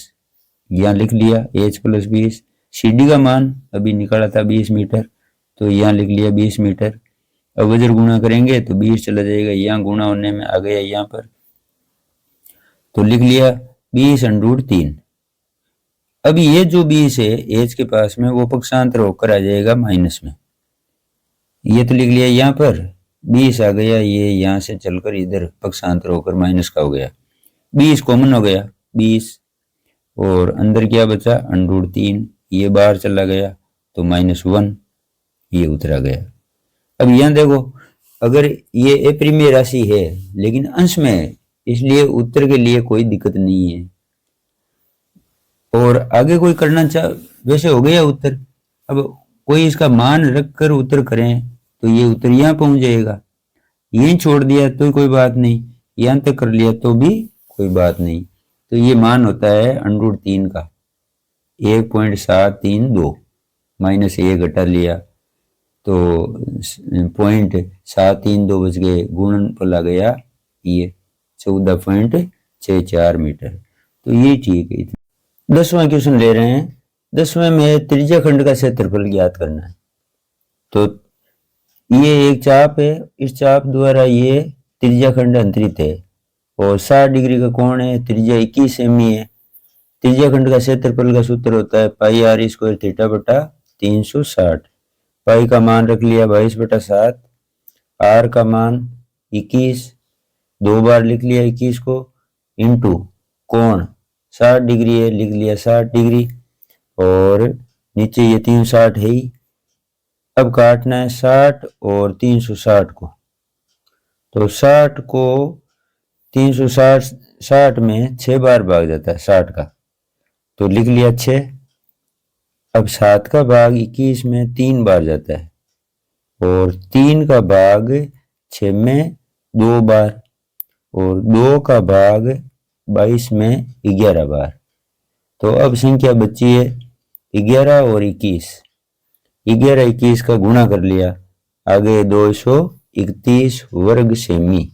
यहाँ लिख लिया h प्लस 20। CD का मान अभी निकाला था 20 मीटर, तो यहाँ लिख लिया 20 मीटर। अब वजर गुणा करेंगे तो 20 चला जाएगा, यहाँ गुणा होने में आ गया यहाँ पर, तो लिख लिया 20√3। अब ये जो 20 है h के पास में वो पक्षांतर होकर आ जाएगा माइनस में, ये तो लिख लिया यहाँ पर 20 आ गया, ये यहाँ से चलकर इधर पक्षांतर होकर माइनस का हो गया। 20 कॉमन हो गया, 20, और अंदर क्या बचा, √3, ये बाहर चला गया तो -1, ये उतर आ गया। अब यहाँ देखो, अगर ये अपरिमेय राशि है लेकिन अंश में है, इसलिए उत्तर के लिए कोई दिक्कत नहीं है। और आगे कोई करना चाह, वैसे हो गया उत्तर। अब कोई इसका मान रखकर उत्तर करें तो ये उत्तर यहाँ पहुंच जाएगा। यहीं छोड़ दिया तो कोई बात नहीं, यहाँ तक कर लिया तो भी कोई बात नहीं। तो ये मान होता है √3 का 1.732, -1 घटा लिया तो 0.732 बच गए, गुणनफल आ गया ये 14.64 मीटर। तो ये ठीक है। 10वां क्वेश्चन ले रहे हैं। 10वें में त्रिज्या खंड का क्षेत्रफल ज्ञात करना है। तो ये एक चाप है, इस चाप द्वारा ये त्रिज्या खंड अंतरित है और 60 डिग्री का कोण है, त्रिज्या 21 सेमी है। त्रिज्या खंड का क्षेत्रफल का सूत्र होता है πr² थीटा बटा 360। पाई का मान रख लिया 22/7, आर का मान 21, 2 बार लिख लिया 21 को, इंटू कोण 60 डिग्री है, लिख लिया 60 डिग्री, और नीचे ये 360 है ही। अब काटना है 60 और 360 को, तो 60 को 360 में 6 बार भाग जाता है 60 का, तो लिख लिया 6। अब 7 का भाग 21 में 3 बार जाता है और 3 का भाग 6 में 2 बार, और 2 का भाग 22 में 11 बार। तो अब संख्या बची है 11 और 21। 11 21 का गुणा कर लिया, आगे 231 वर्ग सेमी।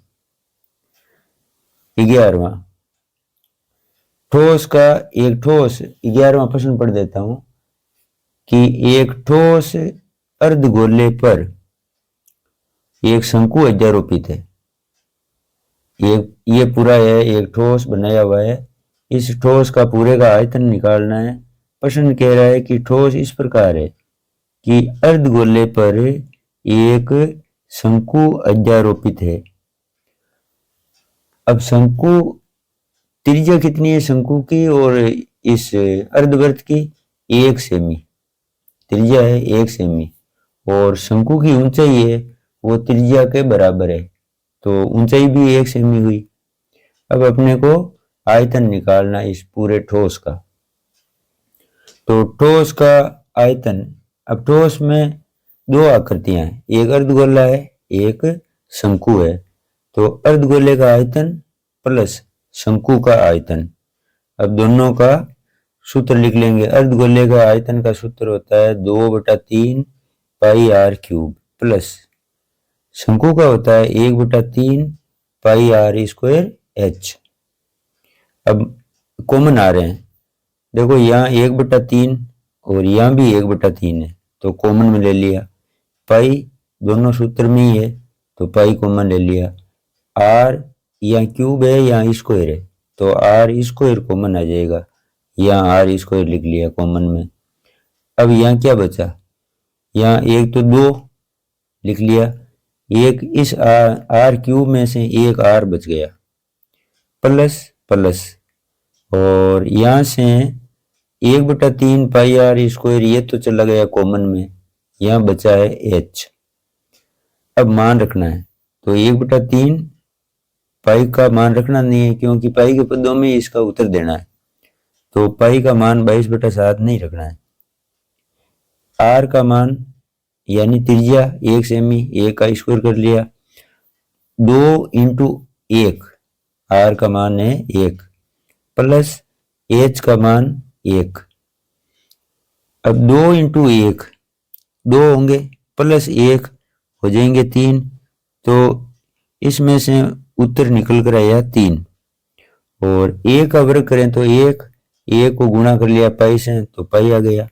11वां ठोस का, एक ठोस 11वां प्रश्न पढ़ देता हूं कि एक ठोस अर्धगोले पर एक शंकु अध्यारोपित है। ये पूरा है, एक ठोस बनाया हुआ है। इस ठोस का पूरे का आयतन निकालना है। प्रश्न कह रहा है कि ठोस इस प्रकार है कि अर्धगोले पर एक शंकु अध्यारोपित है। अब शंकु त्रिज्या कितनी है शंकु की और इस अर्धवृत्त की, 1 सेमी त्रिज्या है, 1 सेमी, और शंकु की ऊंचाई है वो त्रिज्या के बराबर है, तो ऊंचाई भी 1 सेमी हुई। अब अपने को आयतन निकालना इस पूरे ठोस का। तो ठोस का आयतन, अब ठोस में 2 आकृतियां हैं, एक अर्धगोला है, एक शंकु है। तो अर्धगोले का आयतन प्लस शंकु का आयतन, अब दोनों का सूत्र लिख लेंगे। अर्धगोले का आयतन का सूत्र होता है 2/3 πr³ प्लस शंकु का होता है 1/3 πr²h। अब कॉमन आ रहे हैं, देखो यहाँ 1/3 और यहाँ भी 1/3 है, तो कॉमन में ले लिया। पाई दोनों सूत्र में ही है तो पाई कॉमन ले लिया। आर यहाँ क्यूब है, यहाँ स्क्वायर है, तो r² कॉमन आ जाएगा, यहाँ r² लिख लिया कॉमन में। अब यहाँ क्या बचा, यहाँ 1 तो 2 लिख लिया, एक इस r³ में से एक r बच गया, प्लस प्लस, और यहाँ से 1/3 πr², ये तो चला गया कॉमन में, यहाँ बचा है h। अब मान रखना है, तो 1/3 पाई का मान रखना नहीं है क्योंकि पाई के पदों में इसका उत्तर देना है, तो पाई का मान 22/7 नहीं रखना है। आर का मान यानी त्रिज्या 1 सेमी, 1 का स्क्वायर कर लिया, 2 × 1, आर का मान है 1, प्लस एच का मान 1। अब 2 × 1 2 होंगे, प्लस 1 हो जाएंगे 3, तो इसमें से उत्तर निकल कर आया 3। और 1 का वर्ग करें तो 1 को गुणा कर लिया पाई से, तो पाई आ गया।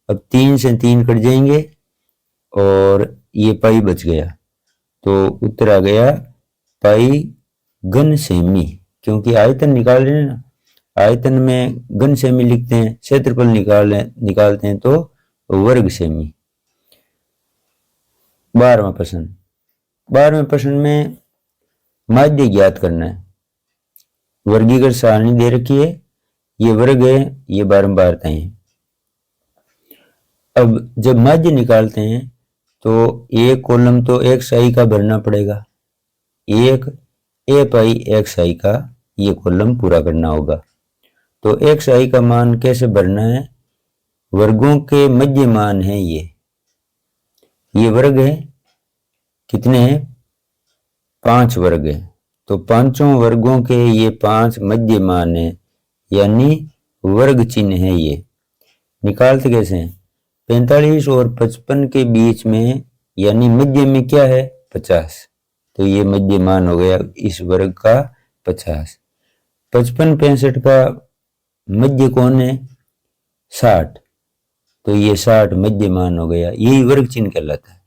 अब 3 से 3 कट जाएंगे और ये पाई बच गया, तो उत्तर आ गया पाई घन सेमी, क्योंकि आयतन निकाल रहे हैं ना, आयतन में घन सेमी लिखते हैं, क्षेत्रफल निकालते हैं तो वर्ग सेमी। 12वां प्रश्न, 12वें प्रश्न में माध्य ज्ञात करना है। वर्गीकृत सारणी दे रखी है, ये वर्ग है, ये बारंबारताएं हैं। अब जब माध्य निकालते हैं तो एक कॉलम तो एक्स आई का भरना पड़ेगा, एक ए पाई एक्स आई का ये कॉलम पूरा करना होगा। तो एक्स आई का मान कैसे भरना है, वर्गों के मध्य मान है ये वर्ग है, कितने हैं 5 वर्ग है, तो पांचों वर्गों के ये 5 मध्य मान है, यानी वर्ग चिन्ह है। ये निकालते कैसे हैं, 45 और 55 के बीच में यानी मध्य में क्या है 50, तो ये मध्य मान हो गया इस वर्ग का 50। 55 65 का मध्य कौन है 60, तो ये 60 मध्य मान हो गया, यही वर्ग चिन्ह कहलाता है।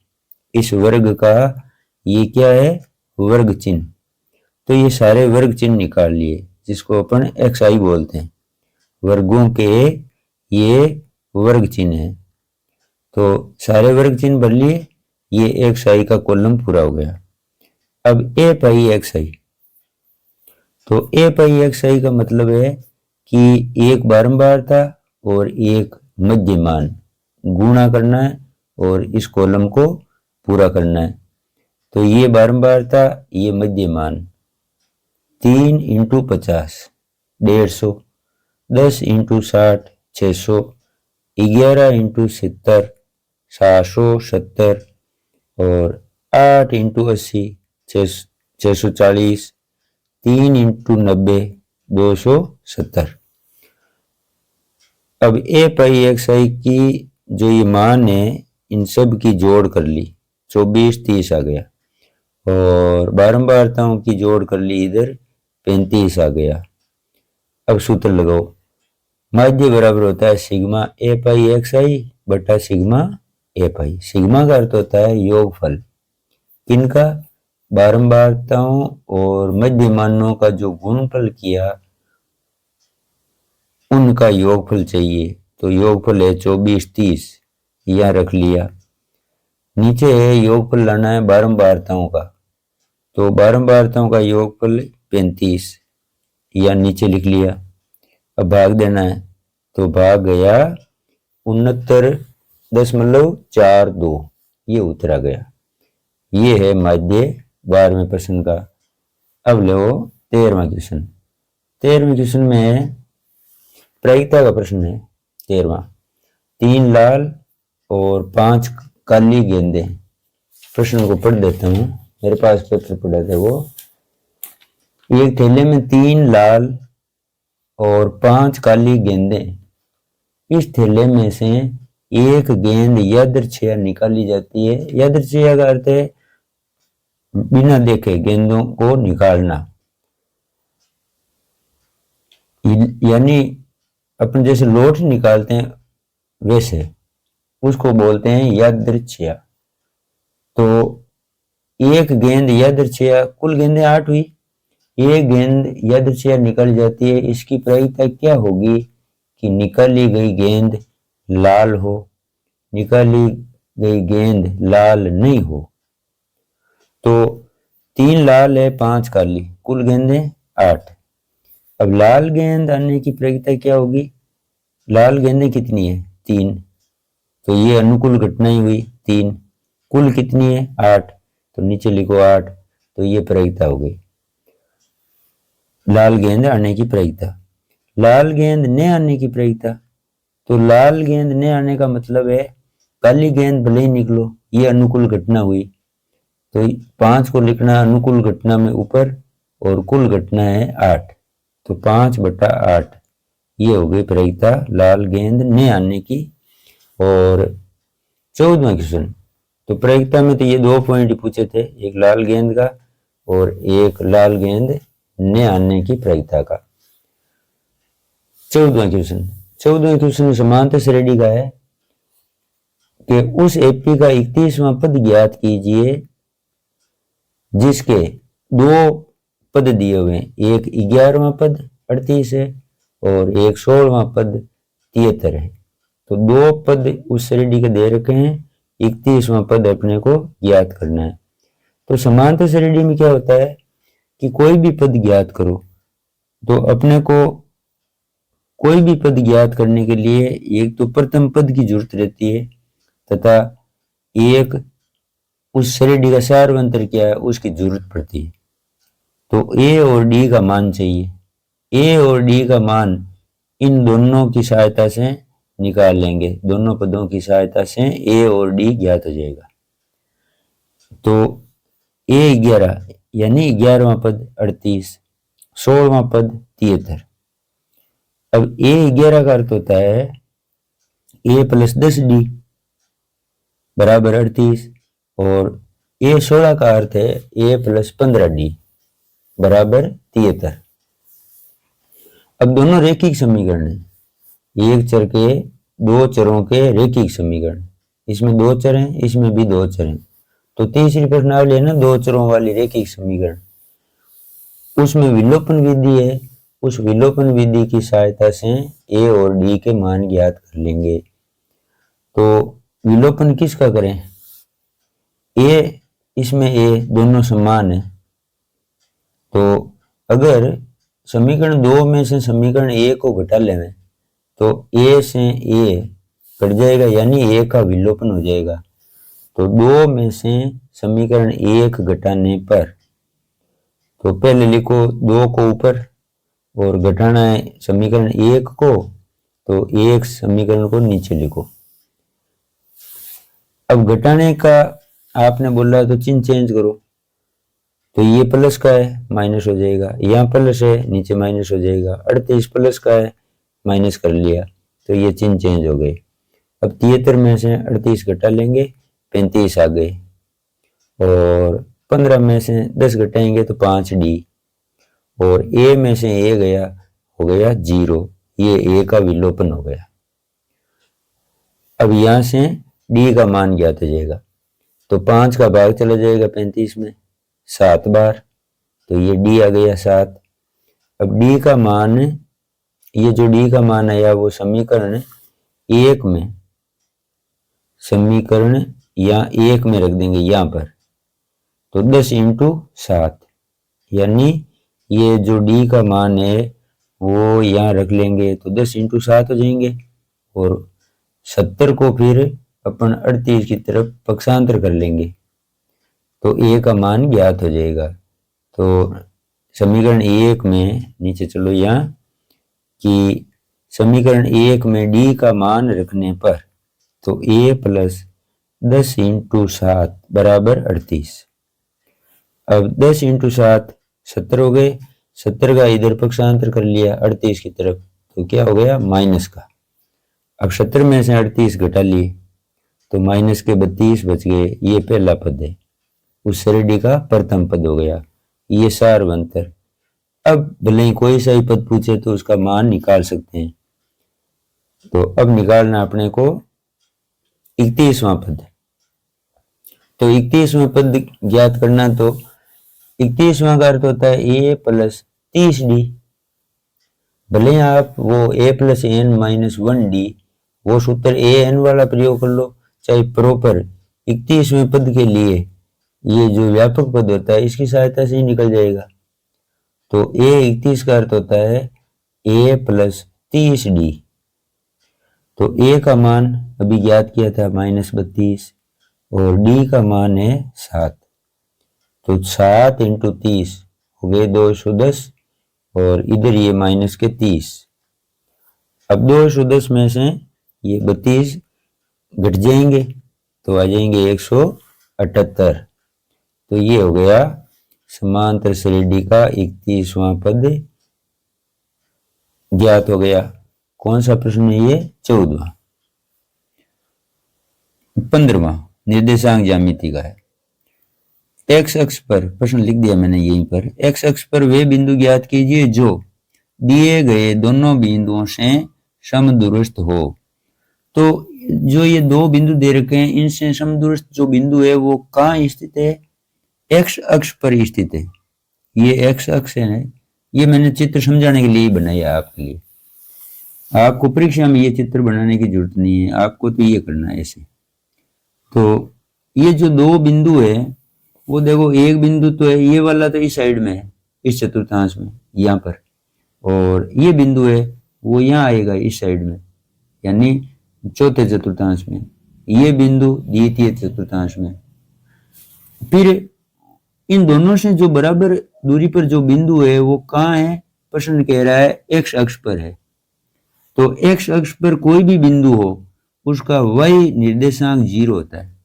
इस वर्ग का ये क्या है वर्ग चिन्ह। तो ये सारे वर्ग चिन्ह निकाल लिए जिसको अपन एक्स आई बोलते हैं, वर्गों के ये वर्ग चिन्ह है। तो सारे वर्ग चिन्ह भर लिए, ये एक्स आई का कॉलम पूरा हो गया। अब ए पाई एक्स आई, तो ए पाई एक्स आई का मतलब है कि एक बारंबारता और एक मध्य मान गुणा करना है और इस कॉलम को पूरा करना है। तो ये बारंबारता ये मध्य मान 3 × 50 150, 10 × 60 600, 11 × 70 770 और 8 × 80 640, 3 × 90 270। अब ए पाई एक्स आई की जो ये मान है इन सब की जोड़ कर ली, 24 30 आ गया, और बारंबारताओं की जोड़ कर ली इधर 35 आ गया। अब सूत्र लगाओ, माध्य बराबर होता है सिग्मा ए पाई एक्स आई बटा सिग्मा ए पाई। सिग्मा का अर्थ होता है योगफल, किनका बारंबारताओं और मध्य मानों का जो गुणनफल किया उनका योगफल चाहिए। तो योगफल है 24 30, यहां रख लिया। नीचे है योगफल लाना है बारंबारताओं का, तो बारंबारताओं का योगफल 35, या नीचे लिख लिया। अब भाग देना है, तो भाग गया 69.42, ये उत्तर आ गया। ये है माध्य 12वें प्रश्न का। अब लो 13वां क्वेश्चन। 13वें क्वेश्चन में प्रायिकता का प्रश्न है 13वां। 3 लाल और 5 काली गेंदें। प्रश्न को पढ़ देता हूं, मेरे पास पेपर पड़ा था वो। एक थैले में 3 लाल और 5 काली गेंदें, इस थैले में से एक गेंद यादृच्छिया निकाली जाती है। यादृच्छिया का अर्थ है बिना देखे गेंदों को निकालना, यानी अपन जैसे लॉटरी निकालते हैं वैसे, उसको बोलते हैं यादृच्छिया। तो एक गेंद यादृच्छिया, कुल गेंदें 8 हुई, एक गेंद यादृच्छिया निकल जाती है। इसकी प्रायिकता क्या होगी कि निकाली गई गेंद लाल हो, निकाली गई गेंद लाल नहीं हो। तो 3 लाल है 5 काली, कुल गेंदें 8। अब लाल गेंद आने की प्रायिकता क्या होगी, लाल गेंदें कितनी है 3, तो ये अनुकूल घटना ही हुई 3, कुल कितनी है 8, तो नीचे लिखो 8, तो ये प्रायिकता हो गई लाल गेंद आने की प्रायिकता। लाल गेंद न आने की प्रायिकता, तो लाल गेंद न आने का मतलब है काली गेंद भले ही निकलो, ये अनुकूल घटना हुई, तो 5 को लिखना अनुकूल घटना में ऊपर और कुल घटना है 8, तो 5/8 ये हो गई प्रायिकता लाल गेंद न आने की। और 14वां क्वेश्चन, तो प्रायिकता में तो ये 2 पॉइंट पूछे थे, एक लाल गेंद का और एक लाल गेंद न आने की प्रायिकता का। 14वां क्वेश्चन समांतर श्रेणी का है कि उस एपी का 31वां पद ज्ञात कीजिए जिसके 2 पद दिए हुए हैं, एक 11वां पद 38 है और एक 16वां पद 73 है। तो 2 पद उस श्रेणी के दे रखे हैं, 31वां पद अपने को ज्ञात करना है। तो समांतर श्रेणी में क्या होता है कि कोई भी पद ज्ञात करो, तो अपने को कोई भी पद ज्ञात करने के लिए एक तो प्रथम पद की जरूरत रहती है तथा एक उस श्रेणी का सार्वंतर क्या है उसकी जरूरत पड़ती है। तो ए और डी का मान चाहिए, ए और डी का मान इन दोनों की सहायता से निकाल लेंगे, दोनों पदों की सहायता से ए और डी ज्ञात हो जाएगा। तो ए 11 यानी 11वां पद 38, 16वां पद 73। अब ए 11 का अर्थ होता है ए प्लस 10d बराबर 38 और ए 16 का अर्थ है ए प्लस 15d बराबर 73। अब दोनों रेखिक समीकरण है, एक चर के दो चरों के रेखिक समीकरण, इसमें दो चर हैं, इसमें भी दो चर हैं, तो तीसरी प्रणाली है ना दो चरों वाली रेखिक समीकरण, उसमें विलोपन विधि है, उस विलोपन विधि की सहायता से ए और डी के मान ज्ञात कर लेंगे। तो विलोपन किसका करें, ए इसमें ए दोनों समान है, तो अगर समीकरण 2 में से समीकरण ए को घटा लें तो ए से ए कट जाएगा यानी ए का विलोपन हो जाएगा। तो 2 में से समीकरण 1 घटाने पर, तो पहले लिखो 2 को ऊपर और घटाना है समीकरण 1 को, तो 1 समीकरण को नीचे लिखो। अब घटाने का आपने बोला तो चिन्ह चेंज करो, तो ये प्लस का है माइनस हो जाएगा, यहाँ प्लस है नीचे माइनस हो जाएगा, 38 प्लस का है माइनस कर लिया तो ये चिन्ह चेंज हो गए। अब 73 में से 38 घटा लेंगे 35 आ गए और 15 में से 10 घटाएंगे तो 5d और ए में से ए गया हो गया 0, ये ए का विलोपन हो गया। अब यहां से डी का मान ज्ञात हो जाएगा, तो 5 का भाग चला जाएगा 35 में 7 बार, तो ये डी आ गया 7। अब डी का मान, ये जो डी का मान आया वो समीकरण 1 में, समीकरण या 1 में रख देंगे यहाँ पर, तो 10 × 7 यानी ये जो डी का मान है वो यहाँ रख लेंगे तो 10 × 7 हो जाएंगे और 70 को फिर अपन 38 की तरफ पक्षांतर कर लेंगे तो ए का मान ज्ञात हो जाएगा। तो समीकरण 1 में नीचे चलो यहाँ कि समीकरण 1 में डी का मान रखने पर तो ए प्लस 10 × 7 बराबर 38। अब 10 × 7 70 हो गए, 70 का इधर पक्षांतर कर लिया 38 की तरफ तो क्या हो गया माइनस का। अब 70 में से 38 घटा लिए तो माइनस के 32 बच गए, ये पहला पद है, उस श्रेणी का प्रथम पद हो गया, ये सार्वंतर। अब भले ही कोई सा ही पद पूछे तो उसका मान निकाल सकते हैं। तो अब निकालना अपने को 31वां पद, तो 31वां पद ज्ञात करना, तो 31वां का अर्थ होता है ए प्लस 30d। भले आप वो a plus n minus 1d वो सूत्र ए एन वाला प्रयोग कर लो, चाहे प्रॉपर 31वें पद के लिए ये जो व्यापक पद होता है इसकी सहायता से ही निकल जाएगा। तो ए 31 का अर्थ होता है a प्लस 30d। तो a का मान अभी ज्ञात किया था -32 और d का मान है 7, तो 7 × 30 हो गए 210 और इधर ये माइनस के 30। अब 210 में से ये 32 घट जाएंगे तो आ जाएंगे 178। तो ये हो गया समांतर श्रेणी का 31वां पद ज्ञात हो गया। कौन सा प्रश्न है ये? 14वां। 15वां निर्देशांक ज्यामिति का है। एक्स अक्ष पर, प्रश्न लिख दिया मैंने यहीं पर, एक्स अक्ष पर वे बिंदु ज्ञात कीजिए जो दिए गए दोनों बिंदुओं से समदूरस्थ हो। तो जो ये दो बिंदु दे रखे हैं इनसे समदूरस्थ जो बिंदु है वो कहाँ स्थित है? एक्स अक्ष पर स्थित है। ये एक्स अक्ष है, ये मैंने चित्र समझाने के लिए बनाया आपके लिए। आपको परीक्षा में ये चित्र बनाने की जरूरत नहीं है, आपको तो ये करना है ऐसे। तो ये जो दो बिंदु है वो देखो एक बिंदु तो है, ये वाला तो इस साइड में है, इस चतुर्थांश में यहाँ पर, और ये बिंदु है वो यहाँ आएगा इस साइड में, यानी चौथे चतुर्थांश में, ये बिंदु द्वितीय चतुर्थांश में। फिर इन दोनों से जो बराबर दूरी पर जो बिंदु है वो कहाँ है, प्रश्न कह रहा है एक्स अक्ष पर है। तो एक्स अक्ष पर कोई भी बिंदु हो उसका y निर्देशांक 0 होता है।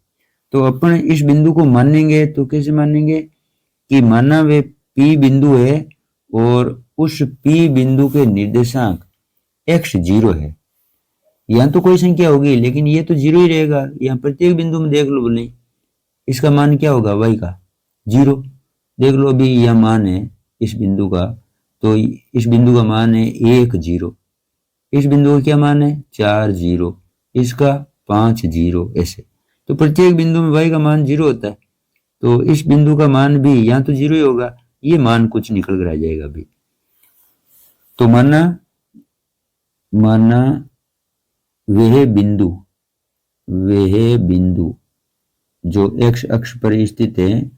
तो अपन इस बिंदु को मानेंगे तो कैसे मानेंगे कि माना वे P बिंदु है और उस P बिंदु के निर्देशांक x 0 है। यहाँ तो कोई संख्या होगी लेकिन ये तो 0 ही रहेगा। यहाँ प्रत्येक बिंदु में देख लो बोले इसका मान क्या होगा, y का 0। देख लो अभी यह मान है इस बिंदु का, तो इस बिंदु का मान है 1 0, इस बिंदु का क्या मान है 4 0, इसका 5 0, ऐसे। तो प्रत्येक बिंदु में y का मान 0 होता है, तो इस बिंदु का मान भी यहाँ तो 0 ही होगा, ये मान कुछ निकल कर आ जाएगा अभी। तो माना वह बिंदु जो x अक्ष पर स्थित है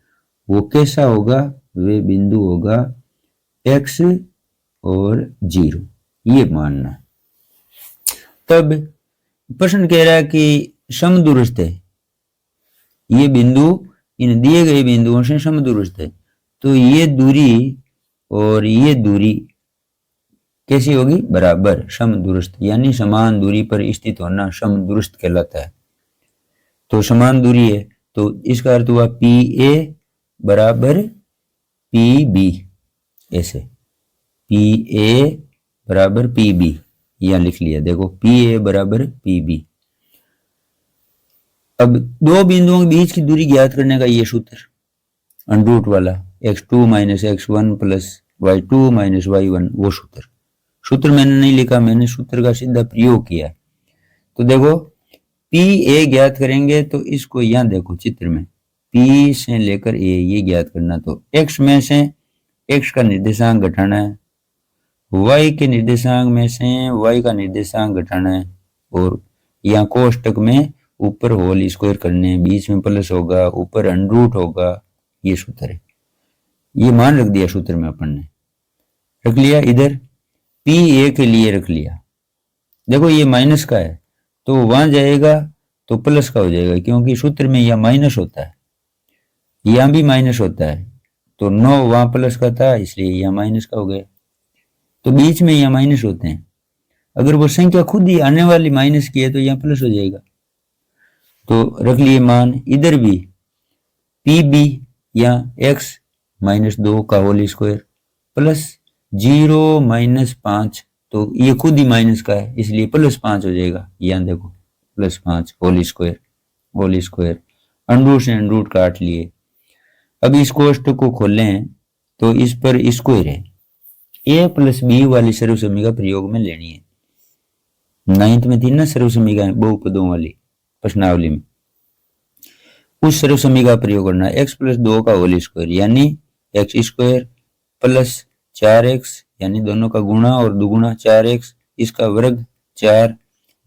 वो कैसा होगा, वह बिंदु होगा x और 0, ये मानना। तब प्रश्न कह रहा है कि समदूरस्थ है, ये बिंदु इन दिए गए बिंदुओं से समदूरस्थ है, तो ये दूरी और ये दूरी कैसी होगी, बराबर, समदूरस्थ, यानी समान दूरी पर स्थित होना समदूरस्थ कहलाता है। तो समान दूरी है तो इसका अर्थ हुआ PA बराबर PB, ऐसे PA बराबर PB यहां लिख लिया, देखो PA बराबर PB। अब दो बिंदुओं के बीच की दूरी ज्ञात करने का ये सूत्र अंडरूट वाला x2 minus x1 plus y2 minus y1, वो सूत्र मैंने नहीं लिखा, मैंने सूत्र का सीधा प्रयोग किया। तो देखो PA ज्ञात करेंगे तो इसको यहां देखो चित्र में P से लेकर A ये ज्ञात करना। तो x में से x का निर्देशांक घटाना है, y के निर्देशांक में से y का निर्देशांक घटाना है, और यहाँ कोष्टक में ऊपर होल स्क्वायर करने, बीच में प्लस होगा, ऊपर अंडरूट होगा, ये सूत्र है। ये मान रख दिया सूत्र में अपन ने, रख लिया इधर PA के लिए रख लिया। देखो ये माइनस का है तो वहां जाएगा तो प्लस का हो जाएगा, क्योंकि सूत्र में यह माइनस होता है, यहां भी माइनस होता है, तो 9 वहां प्लस का था इसलिए यह माइनस का हो गया। तो बीच में यह माइनस होते हैं, अगर वो संख्या खुद ही आने वाली माइनस की है तो यह प्लस हो जाएगा। तो रख लिए मान, इधर भी PB या x माइनस 2 का होल स्क्वायर प्लस 0 माइनस 5, तो ये खुद ही माइनस का है इसलिए प्लस 5 हो जाएगा। यहाँ देखो प्लस 5 होल स्क्वायर, अंडरूट से अंडरूट काट लिए। अब इस कोष्टक को खोलें तो इस पर स्क्वायर है, A प्लस B वाली सर्वसमीका प्रयोग में लेनी है। 9th में थी ना सर्वसमीका बहुपदों वाली प्रश्नावली में, उस सर्वसमीका प्रयोग करना, x प्लस 2 का होल स्क्वायर यानी x स्क्वायर प्लस 4x यानी दोनों का गुणा और दुगुना 4x, इसका वर्ग 4,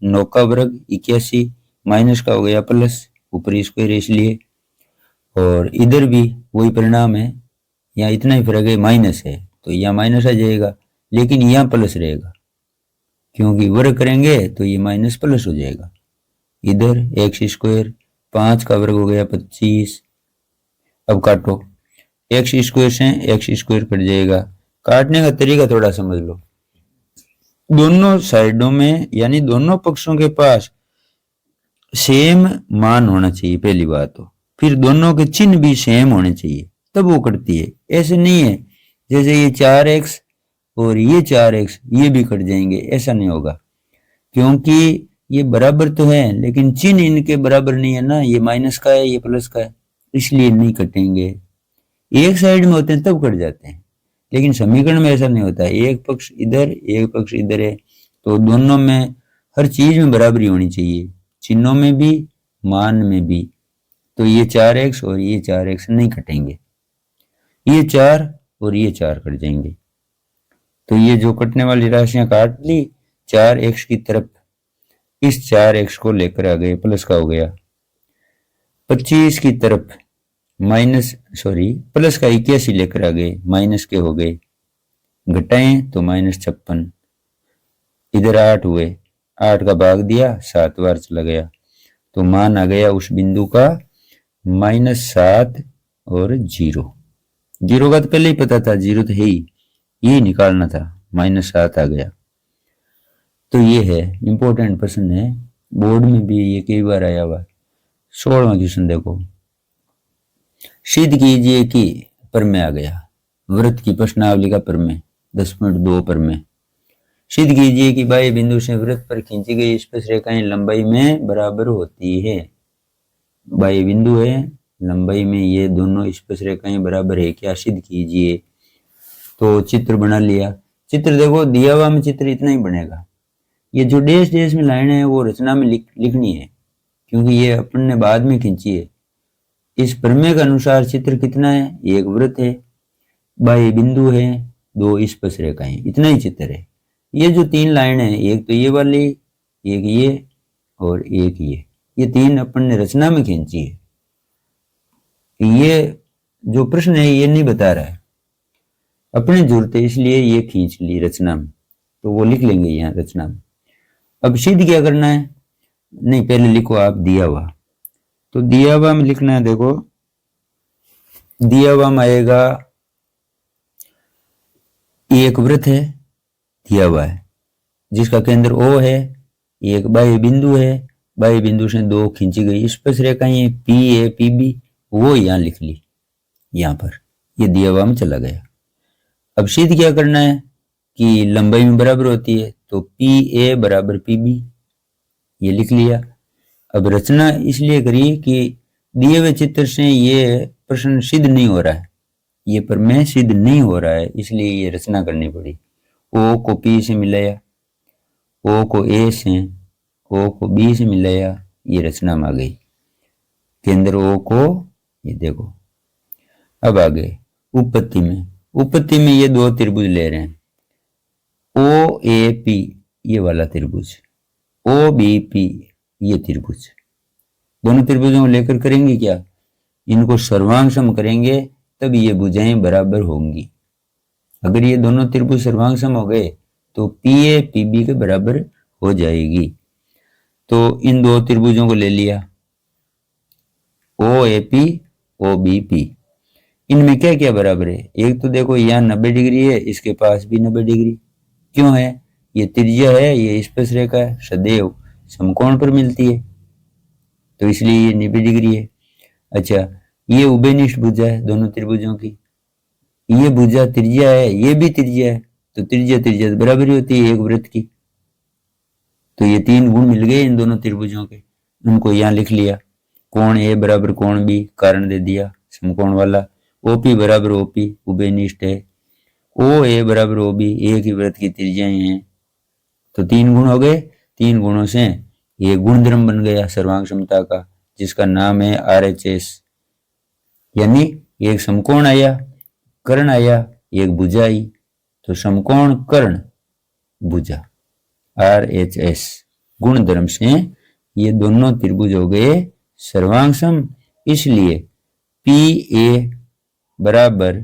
9 का वर्ग 81, माइनस का हो गया प्लस, ऊपर स्क्वायर इसलिए, और इधर भी वही परिणाम है, यहाँ इतना ही फर्क है माइनस है तो यहाँ माइनस आ जाएगा, लेकिन यहाँ प्लस रहेगा क्योंकि वर्ग करेंगे तो ये माइनस प्लस हो जाएगा। इधर x स्क्वायर 5 का वर्ग हो गया 25, अब काटो, x स्क्वायर से x स्क्वायर कट जाएगा। काटने का तरीका थोड़ा समझ लो, दोनों साइडों में यानी दोनों पक्षों के पास सेम मान होना चाहिए पहली बात, तो फिर दोनों के चिन्ह भी सेम होने चाहिए तब वो कटती है। ऐसे नहीं है जैसे ये 4x और ये 4x ये भी कट जाएंगे, ऐसा नहीं होगा, क्योंकि ये बराबर तो है लेकिन चिन्ह इनके बराबर नहीं है ना, ये माइनस का है ये प्लस का है, इसलिए नहीं कटेंगे। एक साइड में होते हैं तब कट जाते हैं, लेकिन समीकरण में ऐसा नहीं होता है, एक पक्ष इधर एक पक्ष इधर है, तो दोनों में हर चीज में बराबरी होनी चाहिए, चिन्हों में भी मान में भी। तो ये 4x और ये 4x नहीं कटेंगे, ये 4 और ये 4 कट जाएंगे। तो ये जो कटने वाली राशियां काट ली 4x की तरफ, इस 4x को लेकर आ गए, प्लस का हो गया। 25 की तरफ प्लस का 81 लेकर आ गए, माइनस के हो गए, घटाएं तो -56, इधर 8 हुए, 8 का भाग दिया 7 बार चला गया, तो मान आ गया उस बिंदु का -7 और 0। जीरो का तो पहले ही पता था, जीरो तो है ही, ये निकालना था, -7 आ गया। तो ये है इंपॉर्टेंट प्रश्न है, बोर्ड में भी ये कई बार आया हुआ। 16वां क्वेश्चन देखो, सिद्ध कीजिए कि प्रमेय आ गया, वृत्त की प्रश्नावली का प्रमेय 10.2 प्रमेय। सिद्ध कीजिए कि बाह्य बिंदु से वृत्त पर खींची गई स्पर्शरेखाएं लंबाई में बराबर होती है। बाह्य बिंदु है, लंबाई में ये दोनों स्पर्शरेखाएं बराबर है क्या, सिद्ध कीजिए। तो चित्र बना लिया, चित्र देखो दिया हुआ में चित्र इतना ही बनेगा, ये जो डेश डेश में लाइन है वो रचना में लिखनी है, क्योंकि ये अपन ने बाद में खींची है। इस प्रमेय के अनुसार चित्र कितना है, एक वृत्त है, बाह्य बिंदु है, 2 स्पर्शरेखाएं, इतना ही चित्र है। ये जो 3 लाइन है, एक तो ये वाली, एक ये और एक ये 3 अपन ने रचना में खींची है। ये जो प्रश्न है ये नहीं बता रहा है, अपनी जरूरत है इसलिए ये खींच ली रचना में, तो वो लिख लेंगे यहाँ रचना में। अब सिद्ध क्या करना है, नहीं पहले लिखो आप दिया हुआ, तो दिया हुआ में लिखना है, देखो दिया हुआ में आएगा एक वृत्त है दिया हुआ है जिसका केंद्र O है, एक बाह्य बिंदु है, बाह्य बिंदु से 2 खींची गई स्पर्शरेखाएं PA PB, वो यहां लिख ली, यहां पर ये दिया हुआ में चला गया। अब सिद्ध क्या करना है कि लंबाई में बराबर होती है, तो PA बराबर PB, ये लिख लिया। अब रचना इसलिए करी कि दिए हुए चित्र से ये प्रश्न सिद्ध नहीं हो रहा है, ये प्रमेय सिद्ध नहीं हो रहा है, इसलिए ये रचना करनी पड़ी। O को P से मिलाया, O को A से, O को B से मिलाया, ये रचना में आ गई, केंद्र O को ये देखो। अब आ गए उपपत्ति में, उपपत्ति में ये 2 त्रिभुज ले रहे हैं, OAP ये वाला त्रिभुज, OBP ये त्रिभुज, दोनों त्रिभुजों को लेकर करेंगे क्या, इनको सर्वांग सम करेंगे तब ये भुजाएं बराबर होंगी। अगर ये दोनों त्रिभुज सर्वांग सम हो गए तो PA PB के बराबर हो जाएगी। तो इन 2 त्रिभुजों को ले लिया, OAP OBP, इनमें क्या क्या बराबर है, एक तो देखो यहाँ 90 डिग्री है, इसके पास भी 90 डिग्री, क्यों है, ये त्रिज्या है, ये स्पर्शरेखा है, सदैव समकोण पर मिलती है, तो इसलिए ये 90 डिग्री है। अच्छा, ये उभयनिष्ठ भुजा है दोनों त्रिभुजों की, ये भुजा त्रिज्या है, ये भी त्रिज्या है, तो त्रिज्या बराबरी होती है एक वृत्त की। तो ये 3 गुण मिल गए इन दोनों त्रिभुजों के, उनको यहाँ लिख लिया। कोण A बराबर कोण B, कारण दे दिया समकोण वाला। OP बराबर OP उभयनिष्ठ है। OA बराबर OB, एक ही वृत्त की त्रिज्याएं हैं। तो 3 गुण हो गए, 3 गुणों से एक गुणधर्म बन गया सर्वांग समता का, जिसका नाम है RHS, यानी एक समकोण आया, कर्ण आया, एक भुजा आई, तो समकोण कर्ण भुजा RHS गुणधर्म से ये दोनों त्रिभुज हो गए सर्वांग सम, इसलिए PA बराबर